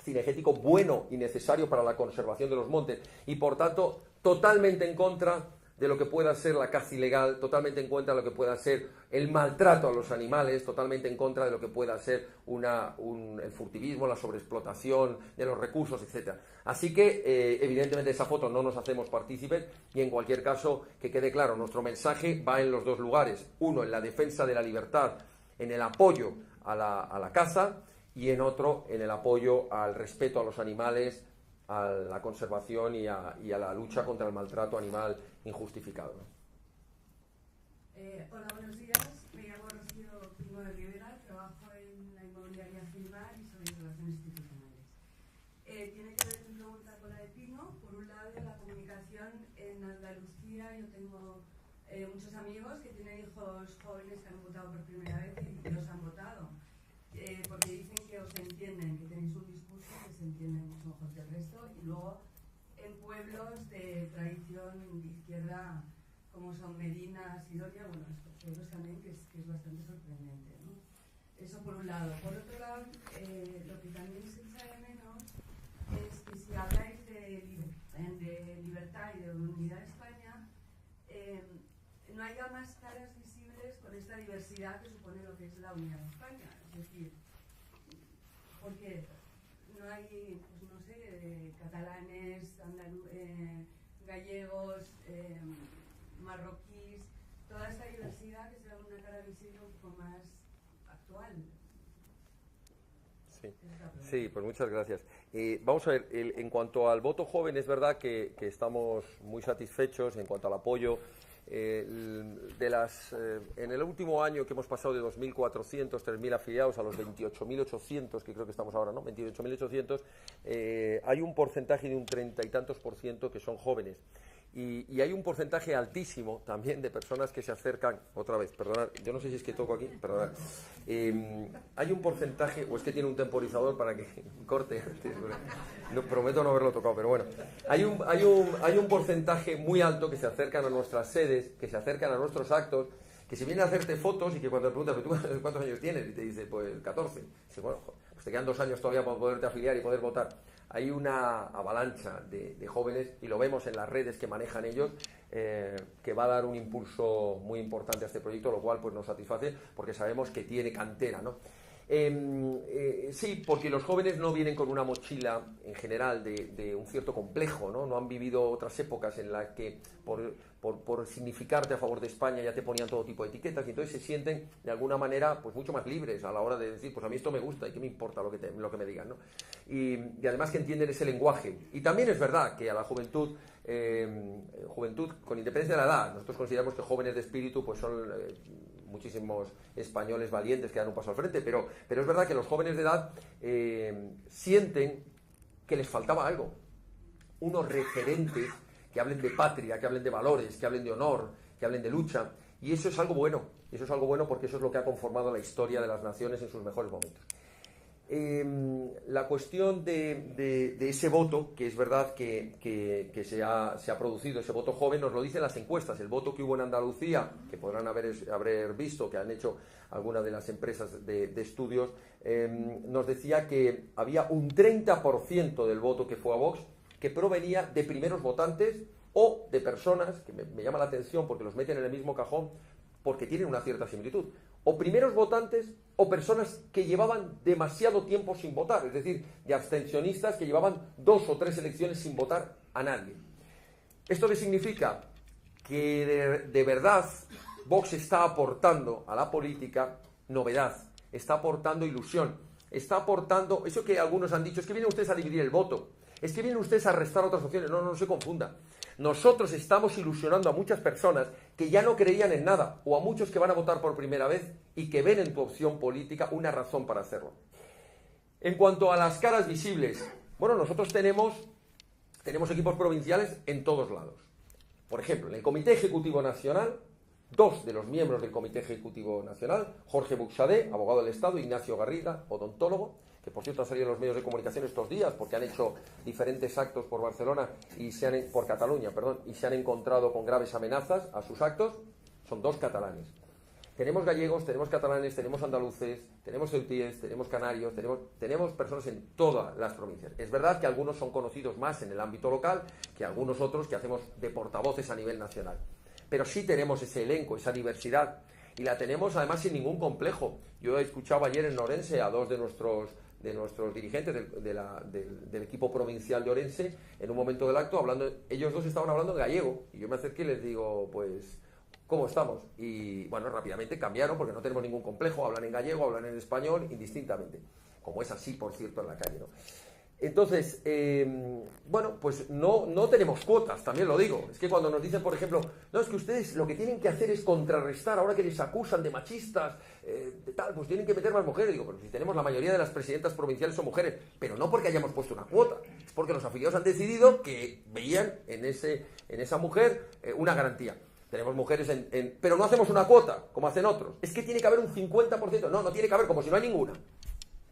cinegético bueno y necesario para la conservación de los montes y por tanto totalmente en contra de lo que pueda ser la caza ilegal, totalmente en contra de lo que pueda ser el maltrato a los animales, totalmente en contra de lo que pueda ser el furtivismo, la sobreexplotación de los recursos, etc. Así que, evidentemente, de esa foto no nos hacemos partícipes y, en cualquier caso, que quede claro, nuestro mensaje va en los dos lugares. Uno, en la defensa de la libertad, en el apoyo a la caza y en otro, en el apoyo al respeto a los animales, a la conservación y a la lucha contra el maltrato animal injustificado, ¿no? Hola, buenos días. Me llamo Rocío Primo de Rivera, trabajo en la inmobiliaria Filmar y soy de Relaciones Institucionales. Tiene que ver mi pregunta con la de Pino. Por un lado, la comunicación en Andalucía. Yo tengo muchos amigos que tienen hijos jóvenes que han votado por primera vez y los han votado. Porque dicen que os entienden, que tenéis un discurso que se entiende mucho mejor que el resto, y luego en pueblos de tradición de izquierda como son Medina, Sidonia, bueno, estos pueblos también, que es bastante sorprendente, ¿no? Eso por un lado. Por otro lado, lo que también se echa de menos es que si habláis de libertad y de unidad de España, no haya más caras visibles con esta diversidad que supone lo que es la unidad de España. Es decir, porque no hay, pues no sé, catalanes, gallegos, marroquíes, toda esta diversidad que sea una cara visible un poco más actual. Sí, pues muchas gracias. Vamos a ver, en cuanto al voto joven, es verdad que estamos muy satisfechos en cuanto al apoyo en el último año que hemos pasado de 2.400, 3.000 afiliados a los 28.800, que creo que estamos ahora, ¿no? 28.800, hay un porcentaje de un 30 y tantos % que son jóvenes. Y hay un porcentaje altísimo también de personas que se acercan, otra vez, perdonad, yo no sé si es que toco aquí, perdonad, hay un porcentaje, o es que tiene un temporizador para que corte, no, prometo no haberlo tocado, pero bueno, hay un porcentaje muy alto que se acercan a nuestras sedes, que se acercan a nuestros actos, que se vienen a hacerte fotos y que cuando te preguntas, ¿tú cuántos años tienes? Y te dice, pues 14. Dice, bueno, pues te quedan 2 años todavía para poderte afiliar y poder votar. Hay una avalancha de jóvenes, y lo vemos en las redes que manejan ellos, que va a dar un impulso muy importante a este proyecto, lo cual pues nos satisface porque sabemos que tiene cantera, ¿no? Sí, porque los jóvenes no vienen con una mochila en general de un cierto complejo, ¿no? No han vivido otras épocas en las que por significarte a favor de España ya te ponían todo tipo de etiquetas, y entonces se sienten de alguna manera pues mucho más libres a la hora de decir, pues a mí esto me gusta y qué me importa lo que me digan, ¿no? Y además que entienden ese lenguaje. Y también es verdad que a la juventud, con independencia de la edad, nosotros consideramos que jóvenes de espíritu pues son muchísimos españoles valientes que dan un paso al frente, pero es verdad que los jóvenes de edad sienten que les faltaba algo, unos referentes que hablen de patria, que hablen de valores, que hablen de honor, que hablen de lucha, y eso es algo bueno, porque eso es lo que ha conformado la historia de las naciones en sus mejores momentos. La cuestión de ese voto, que es verdad que se ha producido, ese voto joven, nos lo dicen las encuestas. El voto que hubo en Andalucía, que podrán haber visto, que han hecho algunas de las empresas de estudios, nos decía que había un 30% del voto que fue a Vox que provenía de primeros votantes o de personas, que me llama la atención porque los meten en el mismo cajón, porque tienen una cierta similitud, o primeros votantes o personas que llevaban demasiado tiempo sin votar, es decir, de abstencionistas que llevaban 2 o 3 elecciones sin votar a nadie. ¿Esto qué significa? Que de verdad Vox está aportando a la política novedad, está aportando ilusión, está aportando, eso que algunos han dicho, es que vienen ustedes a dividir el voto, es que vienen ustedes a restar otras opciones. No se confunda. Nosotros estamos ilusionando a muchas personas que ya no creían en nada, o a muchos que van a votar por primera vez y que ven en tu opción política una razón para hacerlo. En cuanto a las caras visibles, bueno, nosotros tenemos equipos provinciales en todos lados. Por ejemplo, en el Comité Ejecutivo Nacional, 2 de los miembros del Comité Ejecutivo Nacional, Jorge Buxadé, abogado del Estado, Ignacio Garriga, odontólogo, que por cierto ha salido en los medios de comunicación estos días porque han hecho diferentes actos por Barcelona por Cataluña, y se han encontrado con graves amenazas a sus actos. Son 2 catalanes. Tenemos gallegos, tenemos catalanes, tenemos andaluces, tenemos ceutíes, tenemos canarios, tenemos personas en todas las provincias. Es verdad que algunos son conocidos más en el ámbito local que algunos otros que hacemos de portavoces a nivel nacional. Pero sí tenemos ese elenco, esa diversidad, y la tenemos además sin ningún complejo. Yo he escuchado ayer en Orense a 2 de nuestros dirigentes del equipo provincial de Orense, en un momento del acto, ellos 2 estaban hablando en gallego, y yo me acerqué y les digo, pues, ¿cómo estamos? Y bueno, rápidamente cambiaron, porque no tenemos ningún complejo, hablan en gallego, hablan en español, indistintamente, como es así, por cierto, en la calle, ¿no? Entonces, bueno, pues no tenemos cuotas, también lo digo. Es que cuando nos dicen, por ejemplo, no, es que ustedes lo que tienen que hacer es contrarrestar, ahora que les acusan de machistas, de tal, pues tienen que meter más mujeres. Digo, pero si tenemos la mayoría de las presidentas provinciales son mujeres, pero no porque hayamos puesto una cuota, es porque los afiliados han decidido que veían en esa mujer una garantía. Tenemos mujeres pero no hacemos una cuota, como hacen otros. Es que tiene que haber un 50%. No tiene que haber, como si no hay ninguna.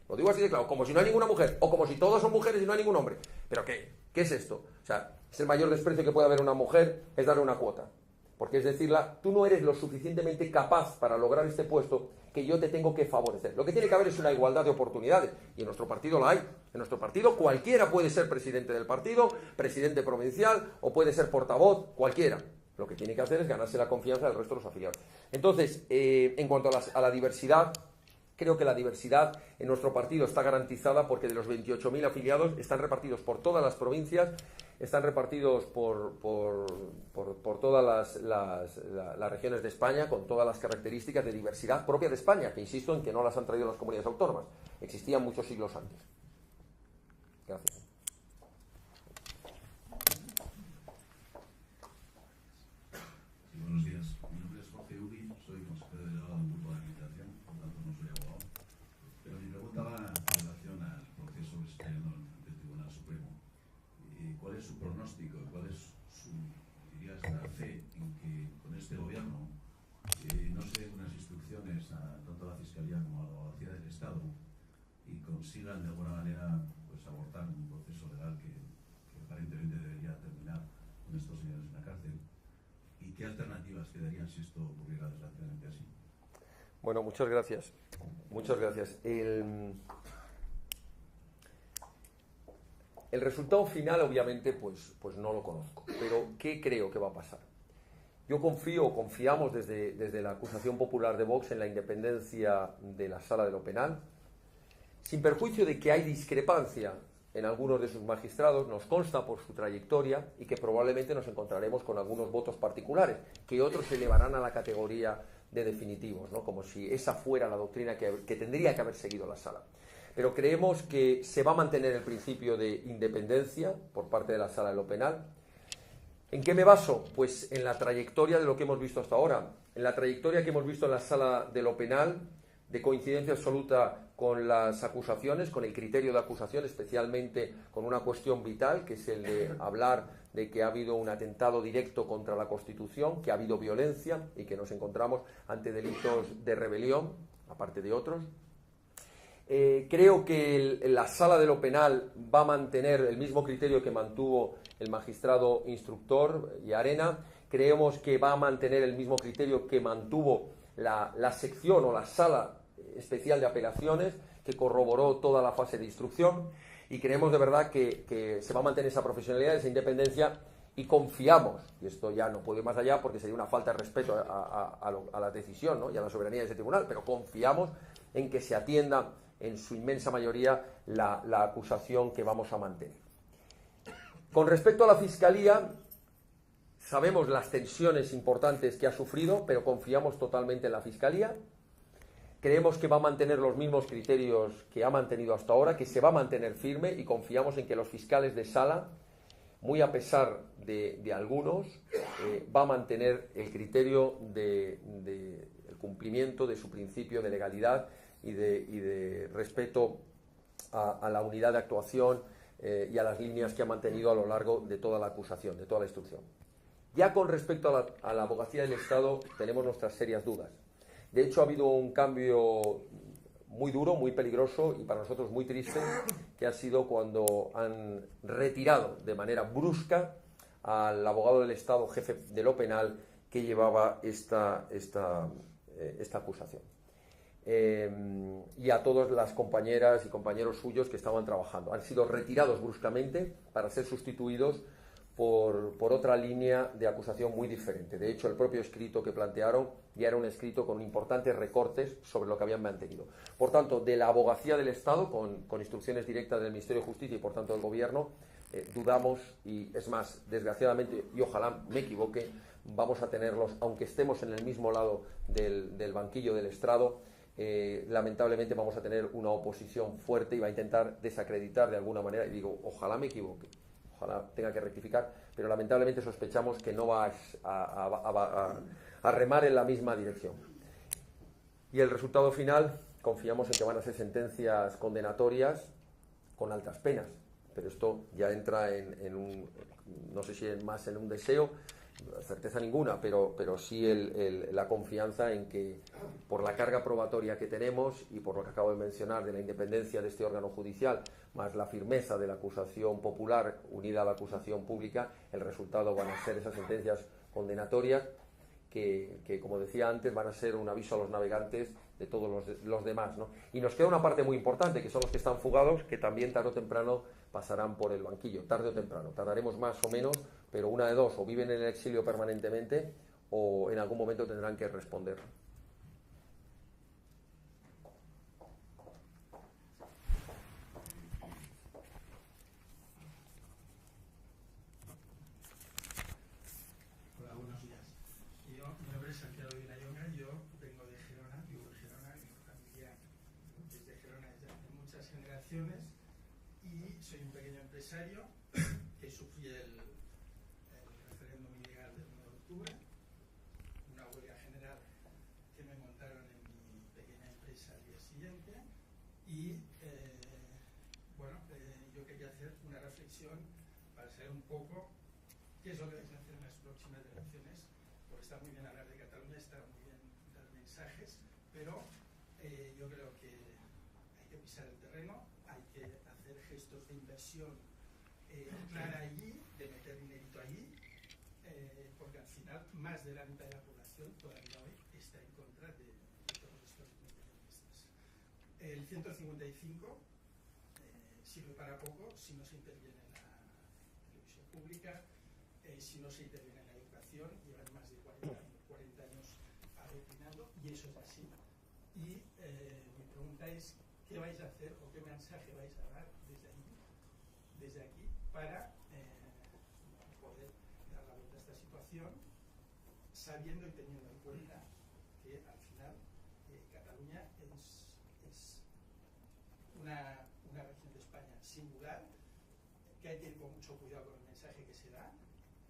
Lo digo así de claro, como si no hay ninguna mujer, o como si todos son mujeres y no hay ningún hombre. ¿Pero qué es esto? O sea, es el mayor desprecio que puede haber una mujer, es darle una cuota. Porque es decirla, tú no eres lo suficientemente capaz para lograr este puesto que yo te tengo que favorecer. Lo que tiene que haber es una igualdad de oportunidades, y en nuestro partido la hay. En nuestro partido cualquiera puede ser presidente del partido, presidente provincial, o puede ser portavoz, cualquiera. Lo que tiene que hacer es ganarse la confianza del resto de los afiliados. Entonces, en cuanto a la diversidad, creo que la diversidad en nuestro partido está garantizada porque de los 28.000 afiliados están repartidos por todas las provincias, están repartidos por todas las regiones de España, con todas las características de diversidad propia de España, que insisto en que no las han traído las comunidades autónomas, existían muchos siglos antes. Gracias. Buenos días. consejero delegado del grupo de habilitación, por tanto no soy abogado. Pero mi pregunta va en relación al proceso que se está llevando ante el Tribunal Supremo. ¿Cuál es su pronóstico? ¿Cuál es su, dirías, la fe en que con este gobierno no se den unas instrucciones tanto a la Fiscalía como a la Abogacía del Estado y consigan de alguna manera pues abortar un proceso legal que aparentemente debería terminar con estos señores en la cárcel? ¿Y qué alternativas quedarían si esto ocurriera desgraciadamente así? Bueno, muchas gracias. Muchas gracias. El resultado final, obviamente, pues no lo conozco. Pero, ¿qué creo que va a pasar? Yo confiamos desde la acusación popular de Vox en la independencia de la Sala de lo Penal, sin perjuicio de que hay discrepancia en algunos de sus magistrados, nos consta por su trayectoria y que probablemente nos encontraremos con algunos votos particulares, que otros se elevarán a la categoría de definitivos, ¿no? Como si esa fuera la doctrina que tendría que haber seguido la Sala. Pero creemos que se va a mantener el principio de independencia por parte de la Sala de lo Penal. ¿En qué me baso? Pues en la trayectoria de lo que hemos visto hasta ahora, en la trayectoria que hemos visto en la Sala de lo Penal, de coincidencia absoluta con las acusaciones, con el criterio de acusación, especialmente con una cuestión vital, que es el de hablar de que ha habido un atentado directo contra la Constitución, que ha habido violencia y que nos encontramos ante delitos de rebelión, aparte de otros. Creo que la Sala de lo Penal va a mantener el mismo criterio que mantuvo el magistrado instructor y Arena. Creemos que va a mantener el mismo criterio que mantuvo la sección o la Sala Especial de Apelaciones, que corroboró toda la fase de instrucción, y creemos de verdad que se va a mantener esa profesionalidad, esa independencia, y confiamos, y esto ya no puedo ir más allá porque sería una falta de respeto a la decisión, ¿no? Y a la soberanía de ese tribunal, pero confiamos en que se atienda en su inmensa mayoría la acusación que vamos a mantener. Con respecto a la Fiscalía, sabemos las tensiones importantes que ha sufrido, pero confiamos totalmente en la Fiscalía. Creemos que va a mantener los mismos criterios que ha mantenido hasta ahora, que se va a mantener firme, y confiamos en que los fiscales de sala, muy a pesar de algunos, va a mantener el criterio del cumplimiento de su principio de legalidad y de respeto a la unidad de actuación y a las líneas que ha mantenido a lo largo de toda la acusación, de toda la instrucción. Ya con respecto a la Abogacía del Estado tenemos nuestras serias dudas. De hecho, ha habido un cambio muy duro, muy peligroso y para nosotros muy triste, que ha sido cuando han retirado de manera brusca al abogado del Estado, jefe de lo penal, que llevaba esta acusación. Y a todas las compañeras y compañeros suyos que estaban trabajando. Han sido retirados bruscamente para ser sustituidos por otra línea de acusación muy diferente. De hecho, el propio escrito que plantearon ya era un escrito con importantes recortes sobre lo que habían mantenido. Por tanto, de la Abogacía del Estado, con instrucciones directas del Ministerio de Justicia y por tanto del Gobierno, dudamos, y es más, desgraciadamente, y ojalá me equivoque, vamos a tenerlos, aunque estemos en el mismo lado del banquillo del estrado, lamentablemente vamos a tener una oposición fuerte y va a intentar desacreditar de alguna manera, y digo, ojalá me equivoque, ojalá tenga que rectificar, pero lamentablemente sospechamos que no va a remar en la misma dirección. Y el resultado final, confiamos en que van a ser sentencias condenatorias con altas penas, pero esto ya entra en un, no sé si más en un deseo, certeza ninguna, pero sí la confianza en que por la carga probatoria que tenemos y por lo que acabo de mencionar de la independencia de este órgano judicial, más la firmeza de la acusación popular unida a la acusación pública, el resultado van a ser esas sentencias condenatorias que como decía antes, van a ser un aviso a los navegantes de todos los demás, ¿no? Y nos queda una parte muy importante, que son los que están fugados, que también tarde o temprano pasarán por el banquillo, tarde o temprano. Tardaremos más o menos, pero una de dos, o viven en el exilio permanentemente o en algún momento tendrán que responder. Hola, buenos días. Mi nombre es Santiago Villayonga, yo vengo de Gerona, vivo en Gerona, mi familia es de Gerona desde hace muchas generaciones y soy un pequeño empresario que sufrí el referéndum ilegal del 1 de octubre, una huelga general que me prensa al día siguiente y yo quería hacer una reflexión para saber un poco qué es lo que vais a hacer en las próximas elecciones, porque está muy bien hablar de Cataluña, está muy bien dar mensajes, pero yo creo que hay que pisar el terreno, hay que hacer gestos de inversión clara allí, de meter dinerito allí, porque al final más de la mitad de la población todavía hoy está en contra de todos estos independentistas. El 155 sirve para poco si no se interviene en la televisión pública, si no se interviene en la educación. Llevan más de 40 años adoctrinando y eso es así. Y mi pregunta es, ¿qué vais a hacer o qué mensaje vais a dar desde aquí para poder dar la vuelta a esta situación, sabiendo y teniendo en cuenta que al final Cataluña es una región de España singular, que hay que ir con mucho cuidado con el mensaje que se da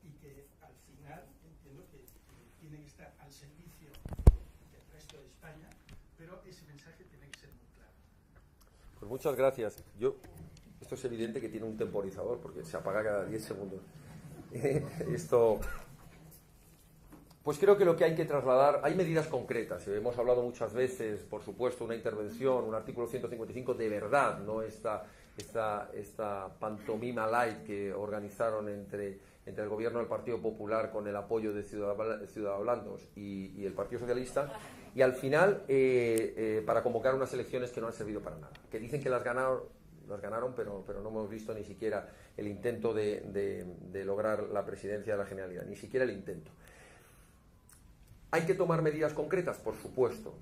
y que al final entiendo que tiene que estar al servicio del resto de España, pero ese mensaje tiene que ser muy claro. Pues muchas gracias. Esto es evidente que tiene un temporizador porque se apaga cada 10 segundos. Pues creo que lo que hay que trasladar, hay medidas concretas. Hemos hablado muchas veces, por supuesto, una intervención, un artículo 155 de verdad, no esta pantomima light que organizaron entre el gobierno del Partido Popular con el apoyo de Ciudadanos y el Partido Socialista, y al final para convocar unas elecciones que no han servido para nada, que dicen que las ganaron, pero no hemos visto ni siquiera el intento de lograr la presidencia de la Generalidad, ni siquiera el intento. ¿Hay que tomar medidas concretas? Por supuesto.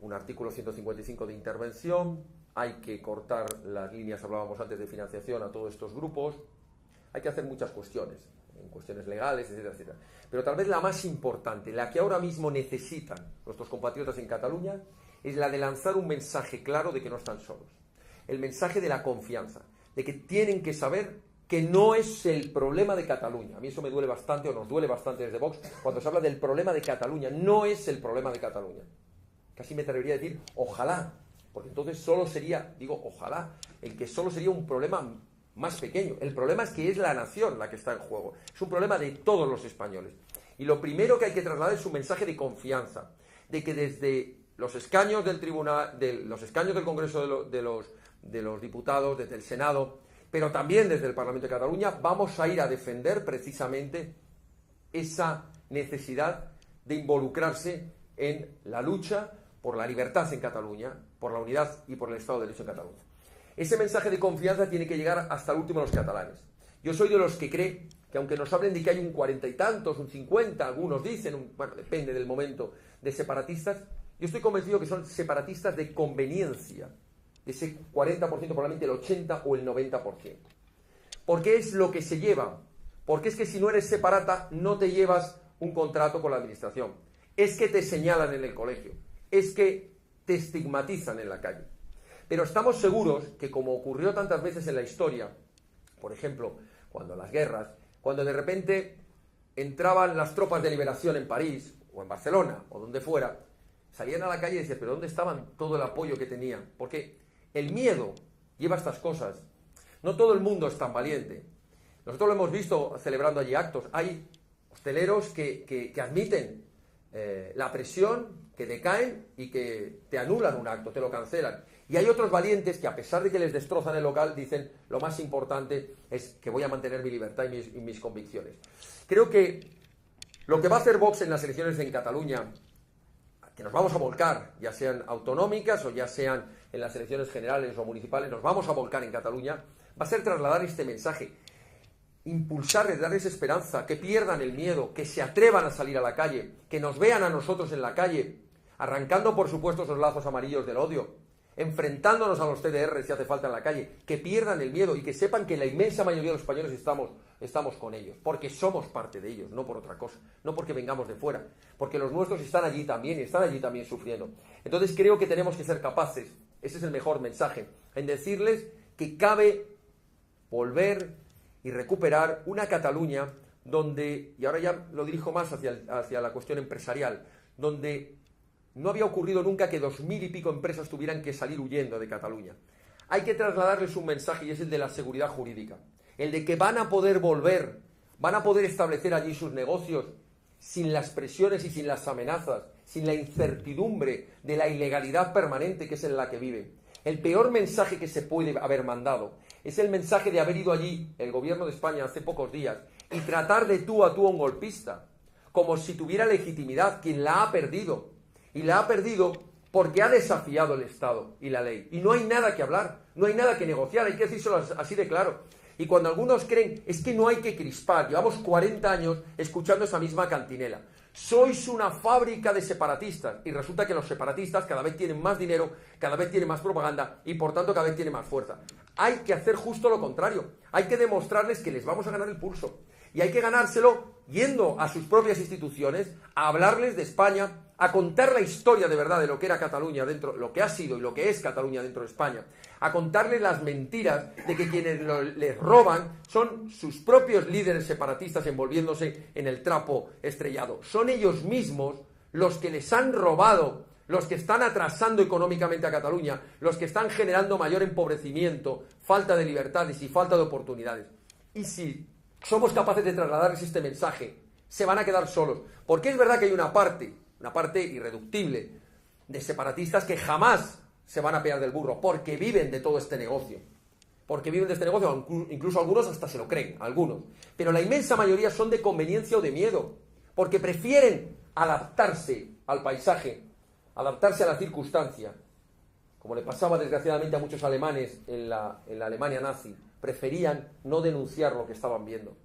Un artículo 155 de intervención, hay que cortar las líneas, hablábamos antes, de financiación a todos estos grupos, hay que hacer muchas cuestiones, en cuestiones legales, etcétera, etcétera. Pero tal vez la más importante, la que ahora mismo necesitan nuestros compatriotas en Cataluña, es la de lanzar un mensaje claro de que no están solos. El mensaje de la confianza, de que tienen que saber que no es el problema de Cataluña. A mí eso me duele bastante, o nos duele bastante desde Vox, cuando se habla del problema de Cataluña. No es el problema de Cataluña. Casi me atrevería a decir, ojalá, porque entonces solo sería, digo, ojalá, el que solo sería un problema más pequeño. El problema es que es la nación la que está en juego. Es un problema de todos los españoles. Y lo primero que hay que trasladar es un mensaje de confianza, de que desde los escaños del tribunal, los escaños del Congreso de los Diputados, desde el Senado, pero también desde el Parlamento de Cataluña, vamos a ir a defender precisamente esa necesidad de involucrarse en la lucha por la libertad en Cataluña, por la unidad y por el Estado de Derecho en Cataluña. Ese mensaje de confianza tiene que llegar hasta el último de los catalanes. Yo soy de los que cree que aunque nos hablen de que hay un 40 y tantos, un 50, algunos dicen, bueno, depende del momento, de separatistas, yo estoy convencido que son separatistas de conveniencia. Ese 40%, probablemente el 80% o el 90%. ¿Por qué es lo que se lleva? Porque es que si no eres separata, no te llevas un contrato con la administración. Es que te señalan en el colegio. Es que te estigmatizan en la calle. Pero estamos seguros que, como ocurrió tantas veces en la historia, por ejemplo, cuando las guerras, cuando de repente entraban las tropas de liberación en París, o en Barcelona, o donde fuera, salían a la calle y decían, ¿pero dónde estaban todo el apoyo que tenían? Porque el miedo lleva a estas cosas. No todo el mundo es tan valiente. Nosotros lo hemos visto celebrando allí actos. Hay hosteleros que admiten la presión, que decaen y que te anulan un acto, te lo cancelan. Y hay otros valientes que, a pesar de que les destrozan el local, dicen, lo más importante es que voy a mantener mi libertad y mis convicciones. Creo que lo que va a hacer Vox en las elecciones en Cataluña, que nos vamos a volcar, ya sean autonómicas o ya sean en las elecciones generales o municipales, nos vamos a volcar en Cataluña, va a ser trasladar este mensaje, impulsarles, darles esperanza, que pierdan el miedo, que se atrevan a salir a la calle, que nos vean a nosotros en la calle, arrancando por supuesto esos lazos amarillos del odio, enfrentándonos a los CDR si hace falta en la calle, que pierdan el miedo y que sepan que la inmensa mayoría de los españoles estamos con ellos, porque somos parte de ellos, no por otra cosa, no porque vengamos de fuera, porque los nuestros están allí también y están allí también sufriendo. Entonces creo que tenemos que ser capaces, ese es el mejor mensaje, en decirles que cabe volver y recuperar una Cataluña donde, y ahora ya lo dirijo más hacia la cuestión empresarial, donde No había ocurrido nunca que 2000 y pico empresas tuvieran que salir huyendo de Cataluña. Hay que trasladarles un mensaje y es el de la seguridad jurídica. El de que van a poder volver, van a poder establecer allí sus negocios sin las presiones y sin las amenazas, sin la incertidumbre de la ilegalidad permanente que es en la que viven. El peor mensaje que se puede haber mandado es el mensaje de haber ido allí el gobierno de España hace pocos días y tratar de tú a tú a un golpista, como si tuviera legitimidad, quien la ha perdido. Y la ha perdido porque ha desafiado el Estado y la ley. Y no hay nada que hablar, no hay nada que negociar, hay que decírselo así de claro. Y cuando algunos creen, es que no hay que crispar, llevamos 40 años escuchando esa misma cantinela. Sois una fábrica de separatistas. Y resulta que los separatistas cada vez tienen más dinero, cada vez tienen más propaganda y por tanto cada vez tienen más fuerza. Hay que hacer justo lo contrario. Hay que demostrarles que les vamos a ganar el pulso. Y hay que ganárselo yendo a sus propias instituciones, a hablarles de España, a contar la historia de verdad de lo que era Cataluña dentro, lo que ha sido y lo que es Cataluña dentro de España, a contarles las mentiras de que quienes les roban son sus propios líderes separatistas envolviéndose en el trapo estrellado. Son ellos mismos los que les han robado, los que están atrasando económicamente a Cataluña, los que están generando mayor empobrecimiento, falta de libertades y falta de oportunidades. Y si somos capaces de trasladarles este mensaje, se van a quedar solos. Porque es verdad que hay una parte irreductible de separatistas que jamás se van a pegar del burro, porque viven de todo este negocio. Porque viven de este negocio, incluso algunos hasta se lo creen, algunos. Pero la inmensa mayoría son de conveniencia o de miedo, porque prefieren adaptarse al paisaje, adaptarse a la circunstancia, como le pasaba desgraciadamente a muchos alemanes en la Alemania nazi. Preferían no denunciar lo que estaban viendo.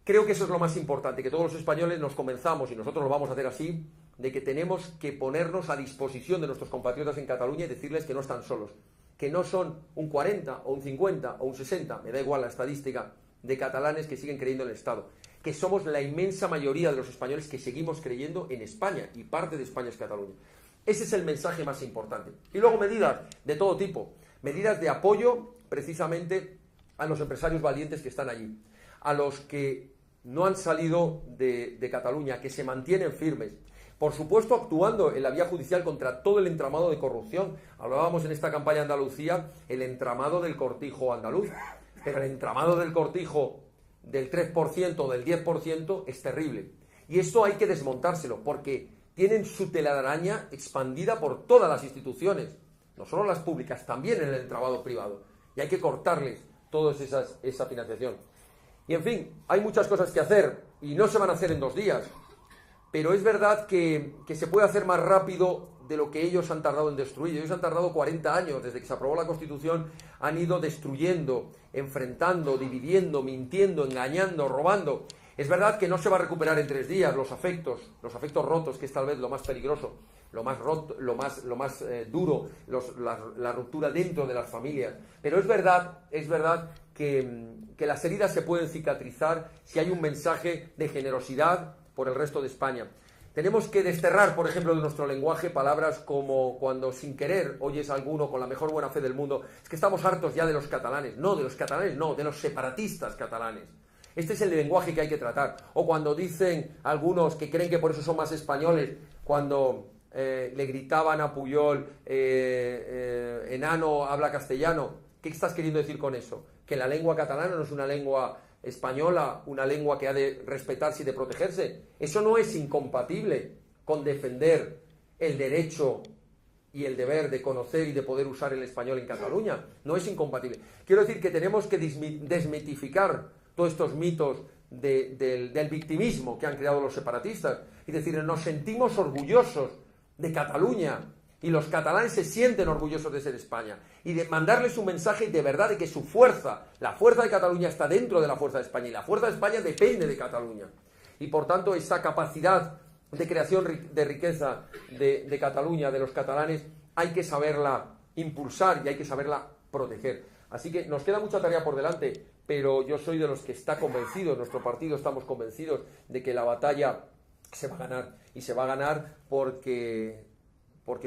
Creo que eso es lo más importante, que todos los españoles nos convenzamos, y nosotros lo vamos a hacer así, de que tenemos que ponernos a disposición de nuestros compatriotas en Cataluña y decirles que no están solos, que no son un 40 o un 50 o un 60, me da igual la estadística, de catalanes que siguen creyendo en el Estado, que somos la inmensa mayoría de los españoles que seguimos creyendo en España, y parte de España es Cataluña. Ese es el mensaje más importante. Y luego medidas de todo tipo, medidas de apoyo precisamente a los empresarios valientes que están allí, a los que no han salido de Cataluña, que se mantienen firmes, por supuesto actuando en la vía judicial contra todo el entramado de corrupción. Hablábamos en esta campaña Andalucía el entramado del cortijo andaluz, pero el entramado del cortijo del 3% o del 10% es terrible. Y esto hay que desmontárselo, porque tienen su telaraña expandida por todas las instituciones, no solo las públicas, también en el entramado privado. Y hay que cortarles toda esa financiación. Y en fin, hay muchas cosas que hacer y no se van a hacer en 2 días. Pero es verdad que se puede hacer más rápido de lo que ellos han tardado en destruir. Ellos han tardado 40 años, desde que se aprobó la Constitución, han ido destruyendo, enfrentando, dividiendo, mintiendo, engañando, robando. Es verdad que no se va a recuperar en 3 días los afectos rotos, que es tal vez lo más peligroso, lo más duro, la ruptura dentro de las familias. Pero es verdad que las heridas se pueden cicatrizar si hay un mensaje de generosidad por el resto de España. Tenemos que desterrar, por ejemplo, de nuestro lenguaje palabras como cuando sin querer oyes a alguno con la mejor buena fe del mundo, es que estamos hartos ya de los catalanes. No, de los catalanes no, de los separatistas catalanes. Este es el lenguaje que hay que tratar. O cuando dicen algunos que creen que por eso son más españoles, cuando le gritaban a Pujol, enano, habla castellano. ¿Qué estás queriendo decir con eso? Que la lengua catalana no es una lengua española, una lengua que ha de respetarse y de protegerse. Eso no es incompatible con defender el derecho y el deber de conocer y de poder usar el español en Cataluña. No es incompatible. Quiero decir que tenemos que desmitificar todos estos mitos del victimismo que han creado los separatistas. Es decir, nos sentimos orgullosos de Cataluña y los catalanes se sienten orgullosos de ser España, y de mandarles un mensaje de verdad de que su fuerza, la fuerza de Cataluña está dentro de la fuerza de España, y la fuerza de España depende de Cataluña. Y por tanto esa capacidad de creación de riqueza de Cataluña, de los catalanes, hay que saberla impulsar y hay que saberla proteger. Así que nos queda mucha tarea por delante, pero yo soy de los que está convencido, nuestro partido estamos convencidos de que la batalla se va a ganar, y se va a ganar porque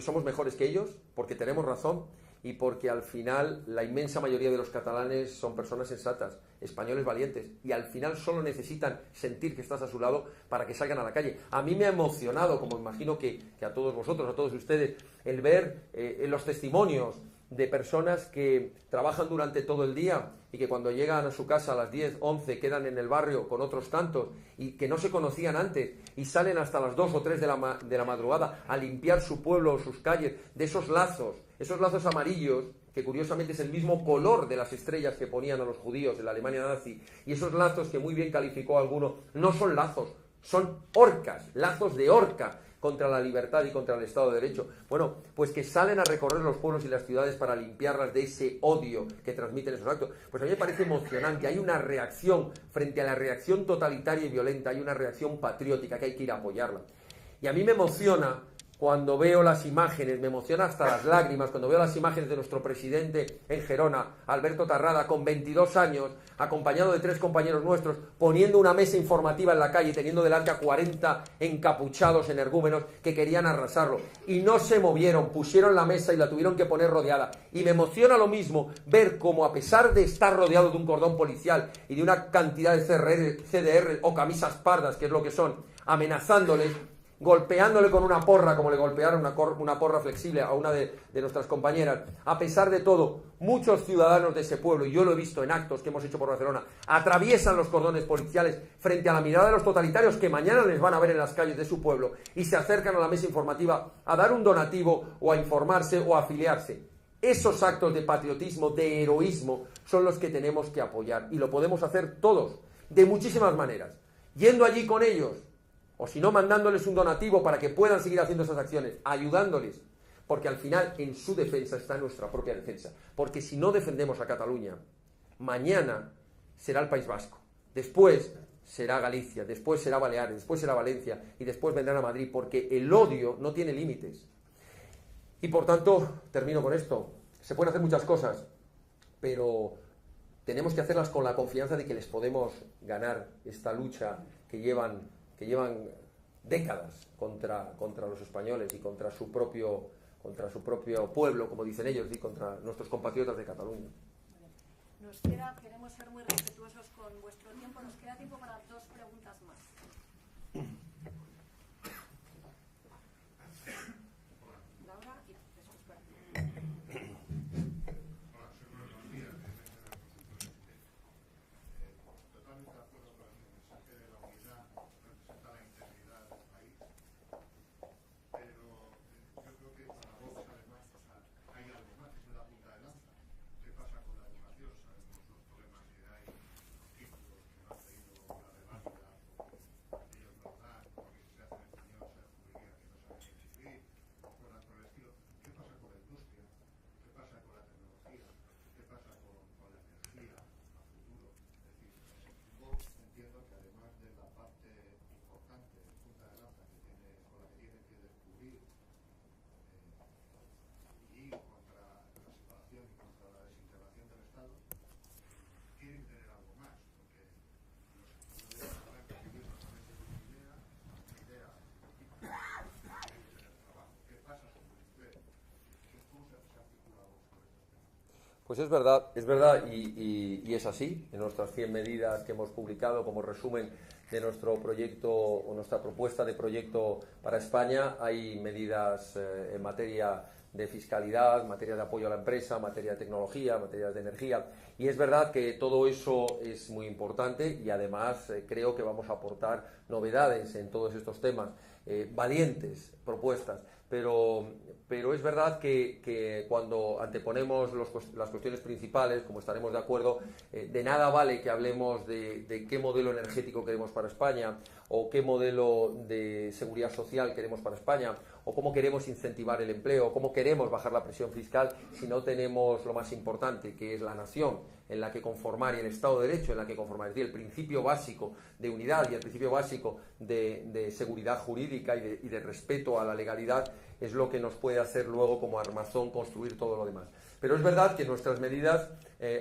somos mejores que ellos, porque tenemos razón y porque al final la inmensa mayoría de los catalanes son personas sensatas, españoles valientes, y al final solo necesitan sentir que estás a su lado para que salgan a la calle. A mí me ha emocionado, como imagino que a todos vosotros, a todos ustedes, el ver los testimonios de personas que trabajan durante todo el día y que cuando llegan a su casa a las 10, 11 quedan en el barrio con otros tantos y que no se conocían antes y salen hasta las 2 o 3 de la madrugada a limpiar su pueblo o sus calles de esos lazos amarillos, que curiosamente es el mismo color de las estrellas que ponían a los judíos en la Alemania nazi, y esos lazos que muy bien calificó alguno, no son lazos, son horcas, lazos de horca contra la libertad y contra el Estado de Derecho. Bueno, pues que salen a recorrer los pueblos y las ciudades para limpiarlas de ese odio que transmiten esos actos. Pues a mí me parece emocionante. Hay una reacción frente a la reacción totalitaria y violenta, hay una reacción patriótica que hay que ir a apoyarla. Y a mí me emociona cuando veo las imágenes, me emociona hasta las lágrimas, cuando veo las imágenes de nuestro presidente en Gerona, Alberto Tarrada, con 22 años, acompañado de 3 compañeros nuestros, poniendo una mesa informativa en la calle, teniendo delante a 40 encapuchados energúmenos que querían arrasarlo. Y no se movieron, pusieron la mesa y la tuvieron que poner rodeada. Y me emociona lo mismo ver cómo, a pesar de estar rodeado de un cordón policial y de una cantidad de CDR o camisas pardas, que es lo que son, amenazándoles, golpeándole con una porra, como le golpearon una porra flexible a una de nuestras compañeras. A pesar de todo, muchos ciudadanos de ese pueblo, y yo lo he visto en actos que hemos hecho por Barcelona, atraviesan los cordones policiales frente a la mirada de los totalitarios que mañana les van a ver en las calles de su pueblo y se acercan a la mesa informativa a dar un donativo o a informarse o a afiliarse. Esos actos de patriotismo, de heroísmo, son los que tenemos que apoyar, y lo podemos hacer todos, de muchísimas maneras, yendo allí con ellos, o si no, mandándoles un donativo para que puedan seguir haciendo esas acciones, ayudándoles, porque al final en su defensa está nuestra propia defensa. Porque si no defendemos a Cataluña, mañana será el País Vasco, después será Galicia, después será Baleares, después será Valencia y después vendrán a Madrid, porque el odio no tiene límites. Y por tanto, termino con esto, se pueden hacer muchas cosas, pero tenemos que hacerlas con la confianza de que les podemos ganar esta lucha que llevan décadas contra los españoles y contra su propio pueblo, como dicen ellos, y contra nuestros compatriotas de Cataluña. Queremos ser muy respetuosos con vuestro tiempo, nos queda tiempo para 2 preguntas más. Laura y después Totalmente de acuerdo con el mensaje de la unidad, representa la integridad del país, pero yo creo que para vos además hay algo más, es la punta de lanza. ¿Qué pasa con la educación? Sabemos los problemas que hay, los títulos que no han traído la reválida, porque ellos no dan, porque si se hacen español se descubriría que no saben escribir, cosas por el estilo. ¿Qué pasa con la industria? ¿Qué pasa con la tecnología? ¿Qué pasa con la energía a futuro? Es decir, entiendo que además de la parte importante, punta de lanza con la que tienen que descubrir y contra la separación y contra la desintegración del Estado, quieren tener algo más, porque los españoles saben que vivir solamente con una idea, tener trabajo. ¿Qué pasa con el empleo? ¿Cómo se articula vos sobre estos temas? Pues es verdad y es así. En nuestras 100 medidas que hemos publicado como resumen de nuestro proyecto o nuestra propuesta de proyecto para España, hay medidas en materia de fiscalidad, en materia de apoyo a la empresa, en materia de tecnología, en materia de energía, y es verdad que todo eso es muy importante y además creo que vamos a aportar novedades en todos estos temas, valientes propuestas, pero es verdad que cuando anteponemos las cuestiones principales, como estaremos de acuerdo, de nada vale que hablemos de qué modelo energético queremos para España, o qué modelo de seguridad social queremos para España, o cómo queremos incentivar el empleo, o cómo queremos bajar la presión fiscal, si no tenemos lo más importante, que es la nación en la que conformar y el Estado de Derecho en la que conformar, es decir, el principio básico de unidad y el principio básico de seguridad jurídica y de respeto a la legalidad es lo que nos puede hacer luego como armazón construir todo lo demás. Pero es verdad que en nuestras medidas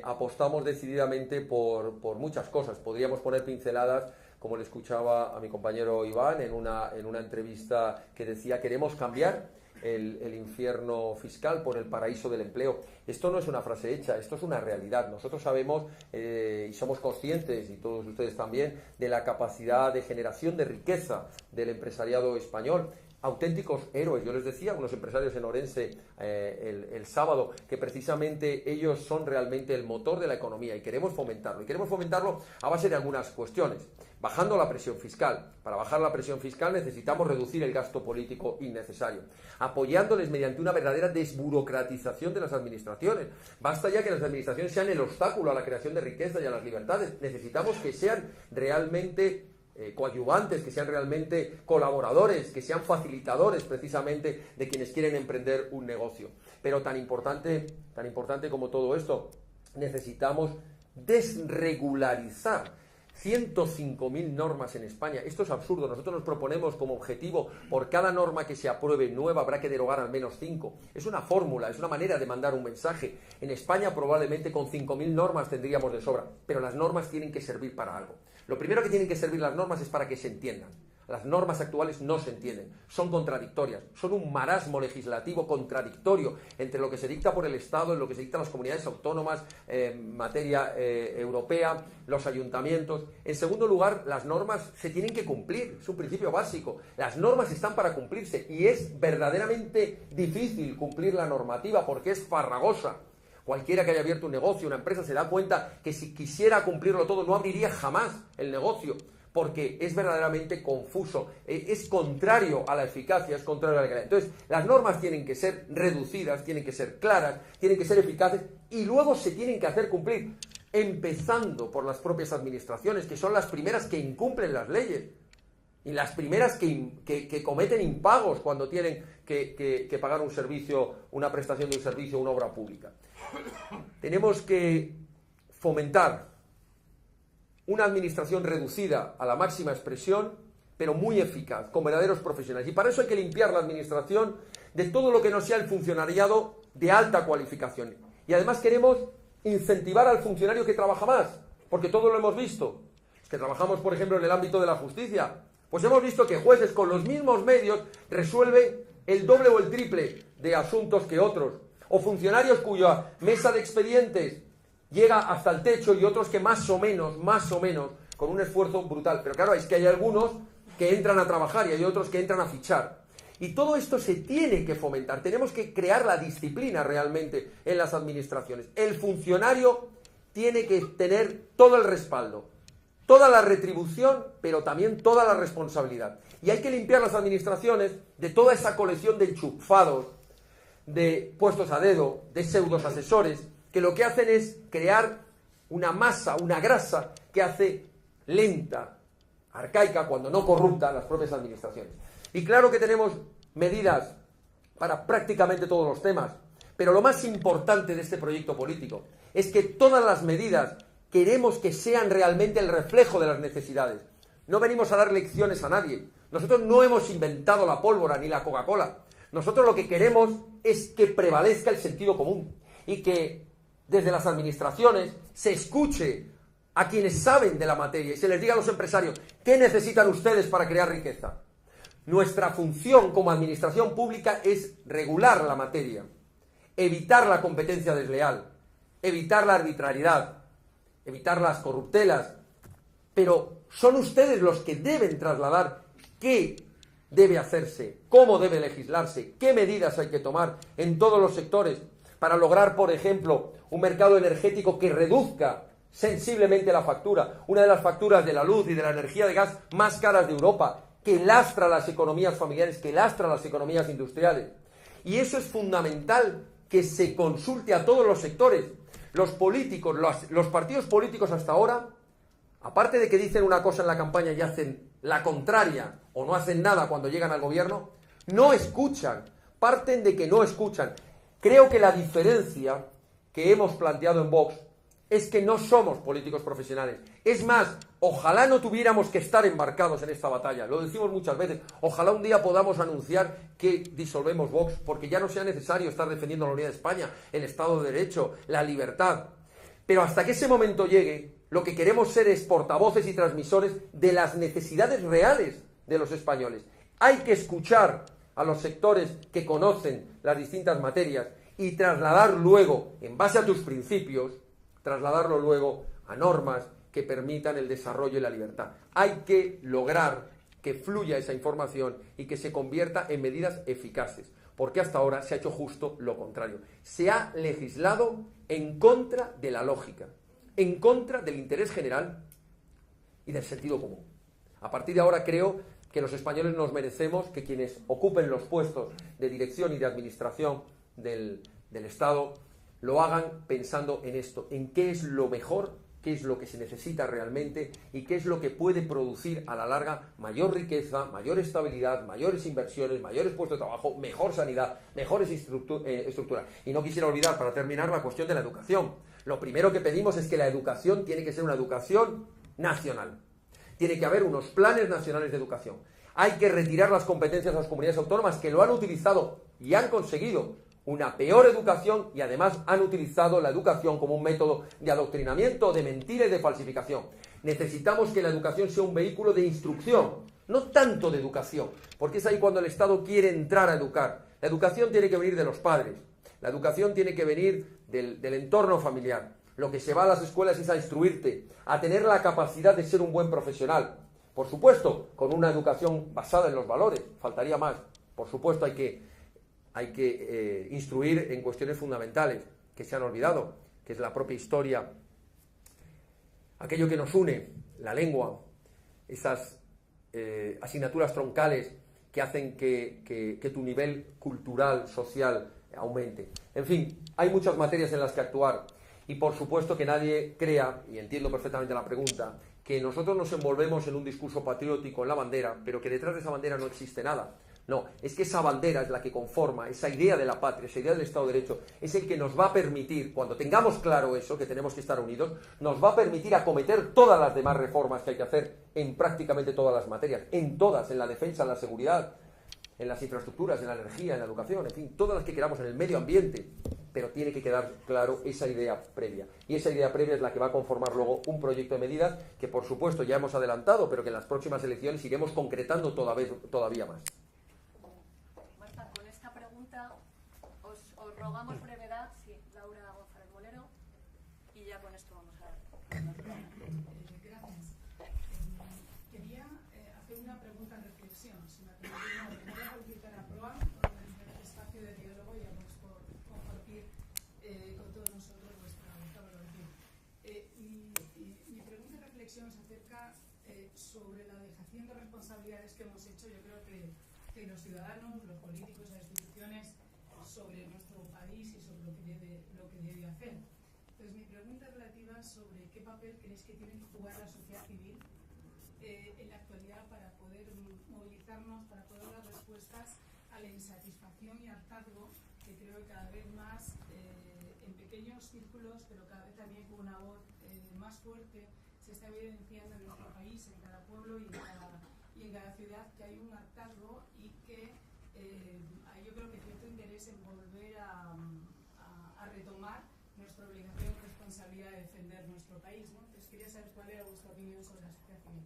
apostamos decididamente por muchas cosas. Podríamos poner pinceladas, como le escuchaba a mi compañero Iván en una entrevista que decía queremos cambiar el infierno fiscal por el paraíso del empleo. Esto no es una frase hecha, esto es una realidad. Nosotros sabemos y somos conscientes, y todos ustedes también, de la capacidad de generación de riqueza del empresariado español. Auténticos héroes. Yo les decía a unos empresarios en Orense el sábado que precisamente ellos son realmente el motor de la economía y queremos fomentarlo. Y queremos fomentarlo a base de algunas cuestiones. Bajando la presión fiscal. Para bajar la presión fiscal necesitamos reducir el gasto político innecesario. Apoyándoles mediante una verdadera desburocratización de las administraciones. Basta ya que las administraciones sean el obstáculo a la creación de riqueza y a las libertades. Necesitamos que sean realmente coadyuvantes, que sean realmente colaboradores, que sean facilitadores precisamente de quienes quieren emprender un negocio. Pero tan importante como todo esto, necesitamos desregularizar 105.000 normas en España. Esto es absurdo. Nosotros nos proponemos como objetivo, por cada norma que se apruebe nueva habrá que derogar al menos 5. Es una fórmula, es una manera de mandar un mensaje. En España probablemente con 5.000 normas tendríamos de sobra, pero las normas tienen que servir para algo. Lo primero que tienen que servir las normas es para que se entiendan. Las normas actuales no se entienden, son contradictorias, son un marasmo legislativo contradictorio entre lo que se dicta por el Estado, lo que se dicta las comunidades autónomas, materia europea, los ayuntamientos. En segundo lugar, las normas se tienen que cumplir, es un principio básico. Las normas están para cumplirse y es verdaderamente difícil cumplir la normativa porque es farragosa. Cualquiera que haya abierto un negocio, una empresa, se da cuenta que si quisiera cumplirlo todo no abriría jamás el negocio, porque es verdaderamente confuso, es contrario a la eficacia, es contrario a la calidad. Entonces, las normas tienen que ser reducidas, tienen que ser claras, tienen que ser eficaces y luego se tienen que hacer cumplir, empezando por las propias administraciones, que son las primeras que incumplen las leyes y las primeras que cometen impagos cuando tienen que pagar un servicio, una prestación de un servicio, una obra pública. Tenemos que fomentar una administración reducida a la máxima expresión, pero muy eficaz, con verdaderos profesionales. Y para eso hay que limpiar la administración de todo lo que no sea el funcionariado de alta cualificación. Y además queremos incentivar al funcionario que trabaja más, porque todos lo hemos visto. Los que trabajamos, por ejemplo, en el ámbito de la justicia, pues hemos visto que jueces con los mismos medios resuelven el doble o el triple de asuntos que otros. O funcionarios cuya mesa de expedientes llega hasta el techo y otros que más o menos, con un esfuerzo brutal. Pero claro, es que hay algunos que entran a trabajar y hay otros que entran a fichar. Y todo esto se tiene que fomentar. Tenemos que crear la disciplina realmente en las administraciones. El funcionario tiene que tener todo el respaldo, toda la retribución, pero también toda la responsabilidad. Y hay que limpiar las administraciones de toda esa colección de enchufados, de puestos a dedo, de pseudos asesores, que lo que hacen es crear una masa, una grasa que hace lenta, arcaica, cuando no corrupta, las propias administraciones. Y claro que tenemos medidas para prácticamente todos los temas, pero lo más importante de este proyecto político es que todas las medidas queremos que sean realmente el reflejo de las necesidades. No venimos a dar lecciones a nadie. Nosotros no hemos inventado la pólvora ni la Coca-Cola. Nosotros lo que queremos es que prevalezca el sentido común y que desde las administraciones se escuche a quienes saben de la materia y se les diga a los empresarios ¿qué necesitan ustedes para crear riqueza? Nuestra función como administración pública es regular la materia, evitar la competencia desleal, evitar la arbitrariedad, evitar las corruptelas, pero son ustedes los que deben trasladar qué debe hacerse, cómo debe legislarse, qué medidas hay que tomar en todos los sectores para lograr, por ejemplo, un mercado energético que reduzca sensiblemente la factura, una de las facturas de la luz y de la energía de gas más caras de Europa, que lastra las economías familiares, que lastra las economías industriales. Y eso es fundamental, que se consulte a todos los sectores. Los políticos, los partidos políticos hasta ahora, aparte de que dicen una cosa en la campaña y hacen la contraria o no hacen nada cuando llegan al gobierno, no escuchan, parten de que no escuchan. Creo que la diferencia que hemos planteado en Vox es que no somos políticos profesionales. Es más, ojalá no tuviéramos que estar embarcados en esta batalla. Lo decimos muchas veces. Ojalá un día podamos anunciar que disolvemos Vox, porque ya no sea necesario estar defendiendo la unidad de España, el Estado de Derecho, la libertad. Pero hasta que ese momento llegue, lo que queremos ser es portavoces y transmisores de las necesidades reales de los españoles. Hay que escuchar a los sectores que conocen las distintas materias y trasladar luego, en base a tus principios, trasladarlo luego a normas que permitan el desarrollo y la libertad. Hay que lograr que fluya esa información y que se convierta en medidas eficaces, porque hasta ahora se ha hecho justo lo contrario. Se ha legislado en contra de la lógica, en contra del interés general y del sentido común. A partir de ahora creo que los españoles nos merecemos que quienes ocupen los puestos de dirección y de administración del Estado lo hagan pensando en esto, en qué es lo mejor, qué es lo que se necesita realmente y qué es lo que puede producir a la larga mayor riqueza, mayor estabilidad, mayores inversiones, mayores puestos de trabajo, mejor sanidad, mejores estructuras. Y no quisiera olvidar, para terminar, la cuestión de la educación. Lo primero que pedimos es que la educación tiene que ser una educación nacional. Tiene que haber unos planes nacionales de educación. Hay que retirar las competencias a las comunidades autónomas que lo han utilizado y han conseguido una peor educación y además han utilizado la educación como un método de adoctrinamiento, de mentira y de falsificación. Necesitamos que la educación sea un vehículo de instrucción, no tanto de educación, porque es ahí cuando el Estado quiere entrar a educar. La educación tiene que venir de los padres, la educación tiene que venir del entorno familiar. Lo que se va a las escuelas es a instruirte, a tener la capacidad de ser un buen profesional. Por supuesto, con una educación basada en los valores, faltaría más. Por supuesto, hay que instruir en cuestiones fundamentales que se han olvidado, que es la propia historia, aquello que nos une, la lengua, esas asignaturas troncales que hacen que tu nivel cultural, social, aumente. En fin, hay muchas materias en las que actuar y por supuesto que nadie crea, y entiendo perfectamente la pregunta, que nosotros nos envolvemos en un discurso patriótico en la bandera, pero que detrás de esa bandera no existe nada. No, es que esa bandera es la que conforma, esa idea de la patria, esa idea del Estado de Derecho, es el que nos va a permitir, cuando tengamos claro eso, que tenemos que estar unidos, nos va a permitir acometer todas las demás reformas que hay que hacer en prácticamente todas las materias, en todas, en la defensa, en la seguridad, en las infraestructuras, en la energía, en la educación, en fin, todas las que queramos, en el medio ambiente, pero tiene que quedar claro esa idea previa. Y esa idea previa es la que va a conformar luego un proyecto de medidas que, por supuesto, ya hemos adelantado, pero que en las próximas elecciones iremos concretando todavía más. Marta, con esta pregunta os rogamos brevedad. Sí, Laura González Molero, y ya con esto vamos a ver. Gracias. Quería hacer una pregunta de reflexión. Si me permite, primero felicitar a PROA por organizar el espacio de diálogo y además por compartir con todos nosotros vuestra valoración. Mi pregunta de reflexión se acerca sobre la dejación de responsabilidades que hemos hecho. Yo creo que los ciudadanos, los políticos, las instituciones, sobre nuestro país y sobre lo que debe hacer. Entonces, mi pregunta es relativa sobre qué papel creéis que tiene que jugar la sociedad civil en la actualidad para poder movilizarnos, para poder dar respuestas a la insatisfacción y hartazgo que creo que cada vez más en pequeños círculos, pero cada vez también con una voz más fuerte, se está evidenciando en nuestro país, en cada pueblo y en cada ciudad, que hay un hartazgo y que hay, yo creo que cierto interés en volver a retomar nuestra obligación y responsabilidad de defender nuestro país, ¿no? Entonces quería saber cuál era vuestra opinión sobre la sociedad civil.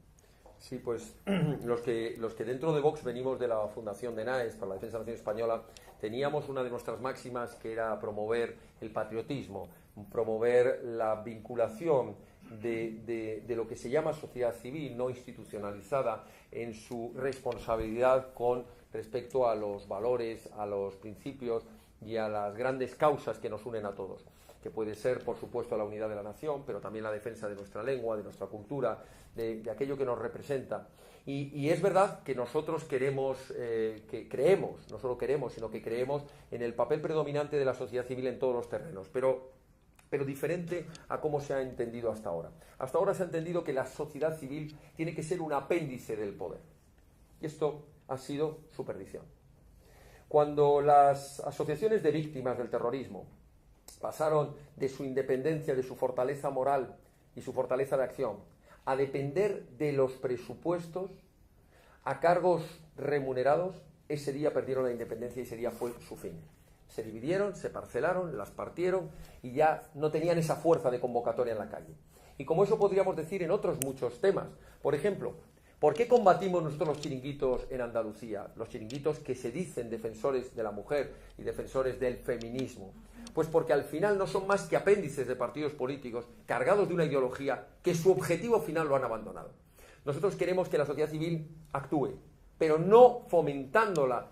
Sí, pues los que dentro de Vox venimos de la Fundación de NAES para la Defensa de la Nación Española, teníamos una de nuestras máximas que era promover el patriotismo, promover la vinculación de lo que se llama sociedad civil no institucionalizada en su responsabilidad con respecto a los valores, a los principios y a las grandes causas que nos unen a todos, que puede ser, por supuesto, la unidad de la nación, pero también la defensa de nuestra lengua, de nuestra cultura, de aquello que nos representa. Y es verdad que nosotros creemos, no solo queremos, sino que creemos en el papel predominante de la sociedad civil en todos los terrenos, pero diferente a cómo se ha entendido hasta ahora. Hasta ahora se ha entendido que la sociedad civil tiene que ser un apéndice del poder. Y esto ha sido su perdición. Cuando las asociaciones de víctimas del terrorismo pasaron de su independencia, de su fortaleza moral y su fortaleza de acción, a depender de los presupuestos, a cargos remunerados, ese día perdieron la independencia y ese día fue su fin. Se dividieron, se parcelaron, las partieron y ya no tenían esa fuerza de convocatoria en la calle. Y como eso podríamos decir en otros muchos temas. Por ejemplo, ¿Por qué combatimos nosotros los chiringuitos en Andalucía? Los chiringuitos que se dicen defensores de la mujer y defensores del feminismo. Pues porque al final no son más que apéndices de partidos políticos cargados de una ideología que su objetivo final lo han abandonado. Nosotros queremos que la sociedad civil actúe, pero no fomentándola,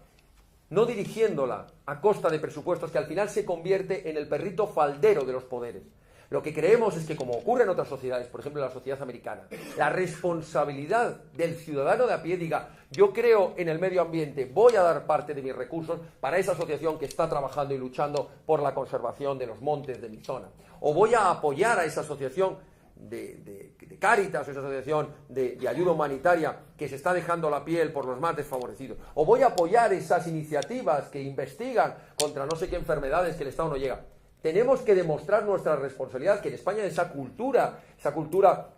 no dirigiéndola a costa de presupuestos que al final se convierte en el perrito faldero de los poderes. Lo que creemos es que, como ocurre en otras sociedades, por ejemplo en la sociedad americana, la responsabilidad del ciudadano de a pie diga: yo creo en el medio ambiente, voy a dar parte de mis recursos para esa asociación que está trabajando y luchando por la conservación de los montes de mi zona. O voy a apoyar a esa asociación de Cáritas, o esa asociación de ayuda humanitaria que se está dejando la piel por los más desfavorecidos. O voy a apoyar esas iniciativas que investigan contra no sé qué enfermedades que el Estado no llega. Tenemos que demostrar nuestra responsabilidad, que en España esa cultura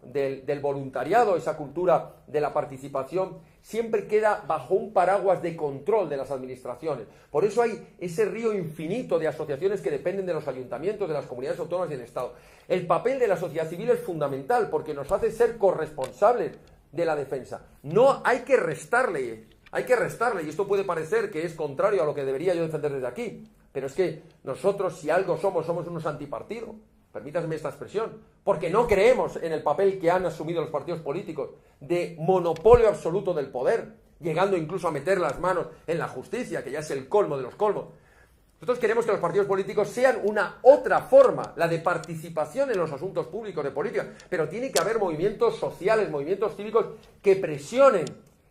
del voluntariado, esa cultura de la participación, siempre queda bajo un paraguas de control de las administraciones. Por eso hay ese río infinito de asociaciones que dependen de los ayuntamientos, de las comunidades autónomas y del Estado. El papel de la sociedad civil es fundamental porque nos hace ser corresponsables de la defensa. No hay que restarle, y esto puede parecer que es contrario a lo que debería yo defender desde aquí. Pero es que nosotros, si algo somos unos antipartidos, permítanme esta expresión, porque no creemos en el papel que han asumido los partidos políticos de monopolio absoluto del poder, llegando incluso a meter las manos en la justicia, que ya es el colmo de los colmos. Nosotros queremos que los partidos políticos sean una otra forma, la de participación en los asuntos públicos de política, pero tiene que haber movimientos sociales, movimientos cívicos que presionen,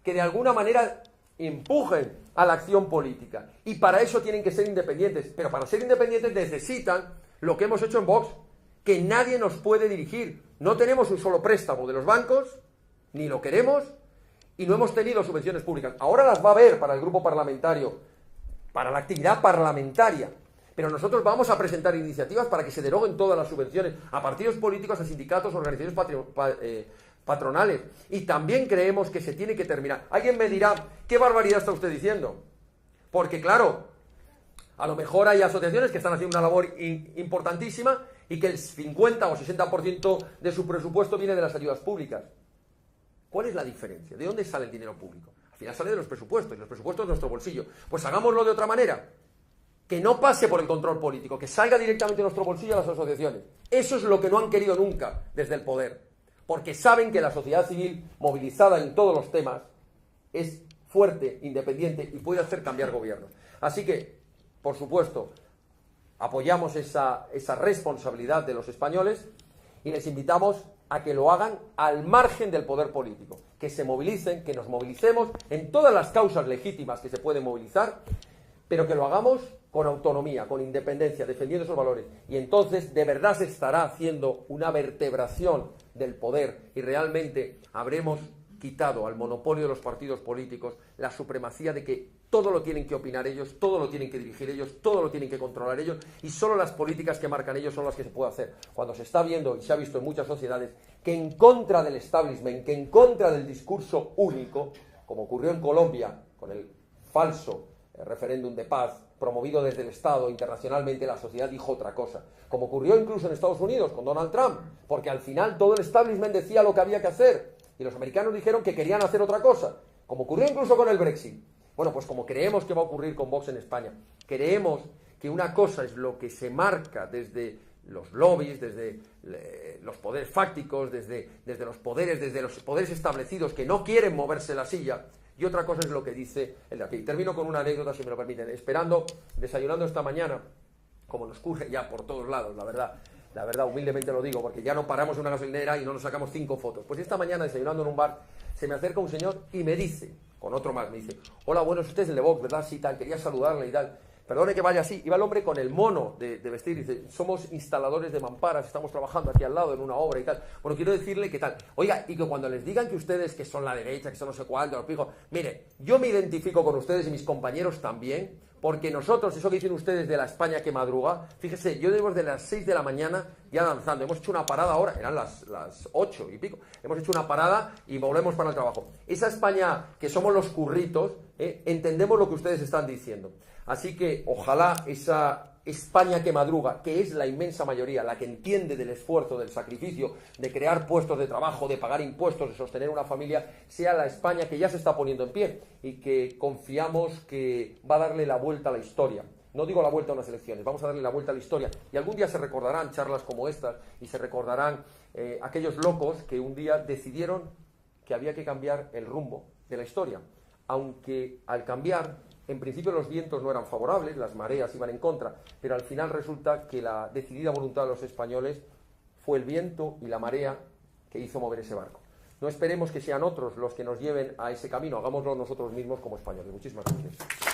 que de alguna manera empujen a la acción política, y para eso tienen que ser independientes, pero para ser independientes necesitan lo que hemos hecho en Vox, que nadie nos puede dirigir. No tenemos un solo préstamo de los bancos, ni lo queremos, y no hemos tenido subvenciones públicas. Ahora las va a haber para el grupo parlamentario, para la actividad parlamentaria, pero nosotros vamos a presentar iniciativas para que se deroguen todas las subvenciones a partidos políticos, a sindicatos, organizaciones patronales, y también creemos que se tiene que terminar. Alguien me dirá: ¿qué barbaridad está usted diciendo? Porque claro, a lo mejor hay asociaciones que están haciendo una labor importantísima y que el 50 o 60% de su presupuesto viene de las ayudas públicas. ¿Cuál es la diferencia? ¿De dónde sale el dinero público? Al final sale de los presupuestos, y los presupuestos de nuestro bolsillo. Pues hagámoslo de otra manera, que no pase por el control político, que salga directamente de nuestro bolsillo a las asociaciones. Eso es lo que no han querido nunca desde el poder, porque saben que la sociedad civil, movilizada en todos los temas, es fuerte, independiente y puede hacer cambiar gobiernos. Así que, por supuesto, apoyamos esa responsabilidad de los españoles y les invitamos a que lo hagan al margen del poder político, que se movilicen, que nos movilicemos en todas las causas legítimas que se pueden movilizar, pero que lo hagamos con autonomía, con independencia, defendiendo esos valores. Y entonces de verdad se estará haciendo una vertebración del poder y realmente habremos quitado al monopolio de los partidos políticos la supremacía de que todo lo tienen que opinar ellos, todo lo tienen que dirigir ellos, todo lo tienen que controlar ellos, y solo las políticas que marcan ellos son las que se puede hacer. Cuando se está viendo, y se ha visto en muchas sociedades, que en contra del establishment, que en contra del discurso único, como ocurrió en Colombia con el falso referéndum de paz promovido desde el Estado, internacionalmente la sociedad dijo otra cosa, como ocurrió incluso en Estados Unidos con Donald Trump, porque al final todo el establishment decía lo que había que hacer y los americanos dijeron que querían hacer otra cosa, como ocurrió incluso con el Brexit. Bueno, pues como creemos que va a ocurrir con Vox en España, creemos que una cosa es lo que se marca desde los lobbies, desde los poderes fácticos, desde los poderes establecidos que no quieren moverse la silla, y otra cosa es lo que dice el de aquí. Termino con una anécdota, si me lo permiten. Desayunando esta mañana, como nos ocurre ya por todos lados, la verdad, humildemente lo digo, porque ya no paramos en una gasolinera y no nos sacamos 5 fotos. Pues esta mañana, desayunando en un bar, se me acerca un señor y me dice, con otro más, me dice: hola, bueno, usted es el de Vox, ¿verdad? Sí, tal, quería saludarle y tal. Perdone que vaya así. Iba el hombre con el mono de vestir y dice: somos instaladores de mamparas, estamos trabajando aquí al lado en una obra y tal. Bueno, quiero decirle que tal. Oiga, y que cuando les digan que ustedes que son la derecha, que son no sé cuánto, los pijos, mire, yo me identifico con ustedes y mis compañeros también, porque nosotros, eso que dicen ustedes de la España que madruga, fíjese, yo desde las 6 de la mañana ya danzando, hemos hecho una parada ahora, eran las 8 y pico, hemos hecho una parada y volvemos para el trabajo. Esa España que somos los curritos, entendemos lo que ustedes están diciendo. Así que ojalá esa España que madruga, que es la inmensa mayoría, la que entiende del esfuerzo, del sacrificio, de crear puestos de trabajo, de pagar impuestos, de sostener una familia, sea la España que ya se está poniendo en pie y que confiamos que va a darle la vuelta a la historia. No digo la vuelta a unas elecciones, vamos a darle la vuelta a la historia. Y algún día se recordarán charlas como estas y se recordarán aquellos locos que un día decidieron que había que cambiar el rumbo de la historia. Aunque al cambiar, en principio los vientos no eran favorables, las mareas iban en contra, pero al final resulta que la decidida voluntad de los españoles fue el viento y la marea que hizo mover ese barco. No esperemos que sean otros los que nos lleven a ese camino, hagámoslo nosotros mismos como españoles. Muchísimas gracias.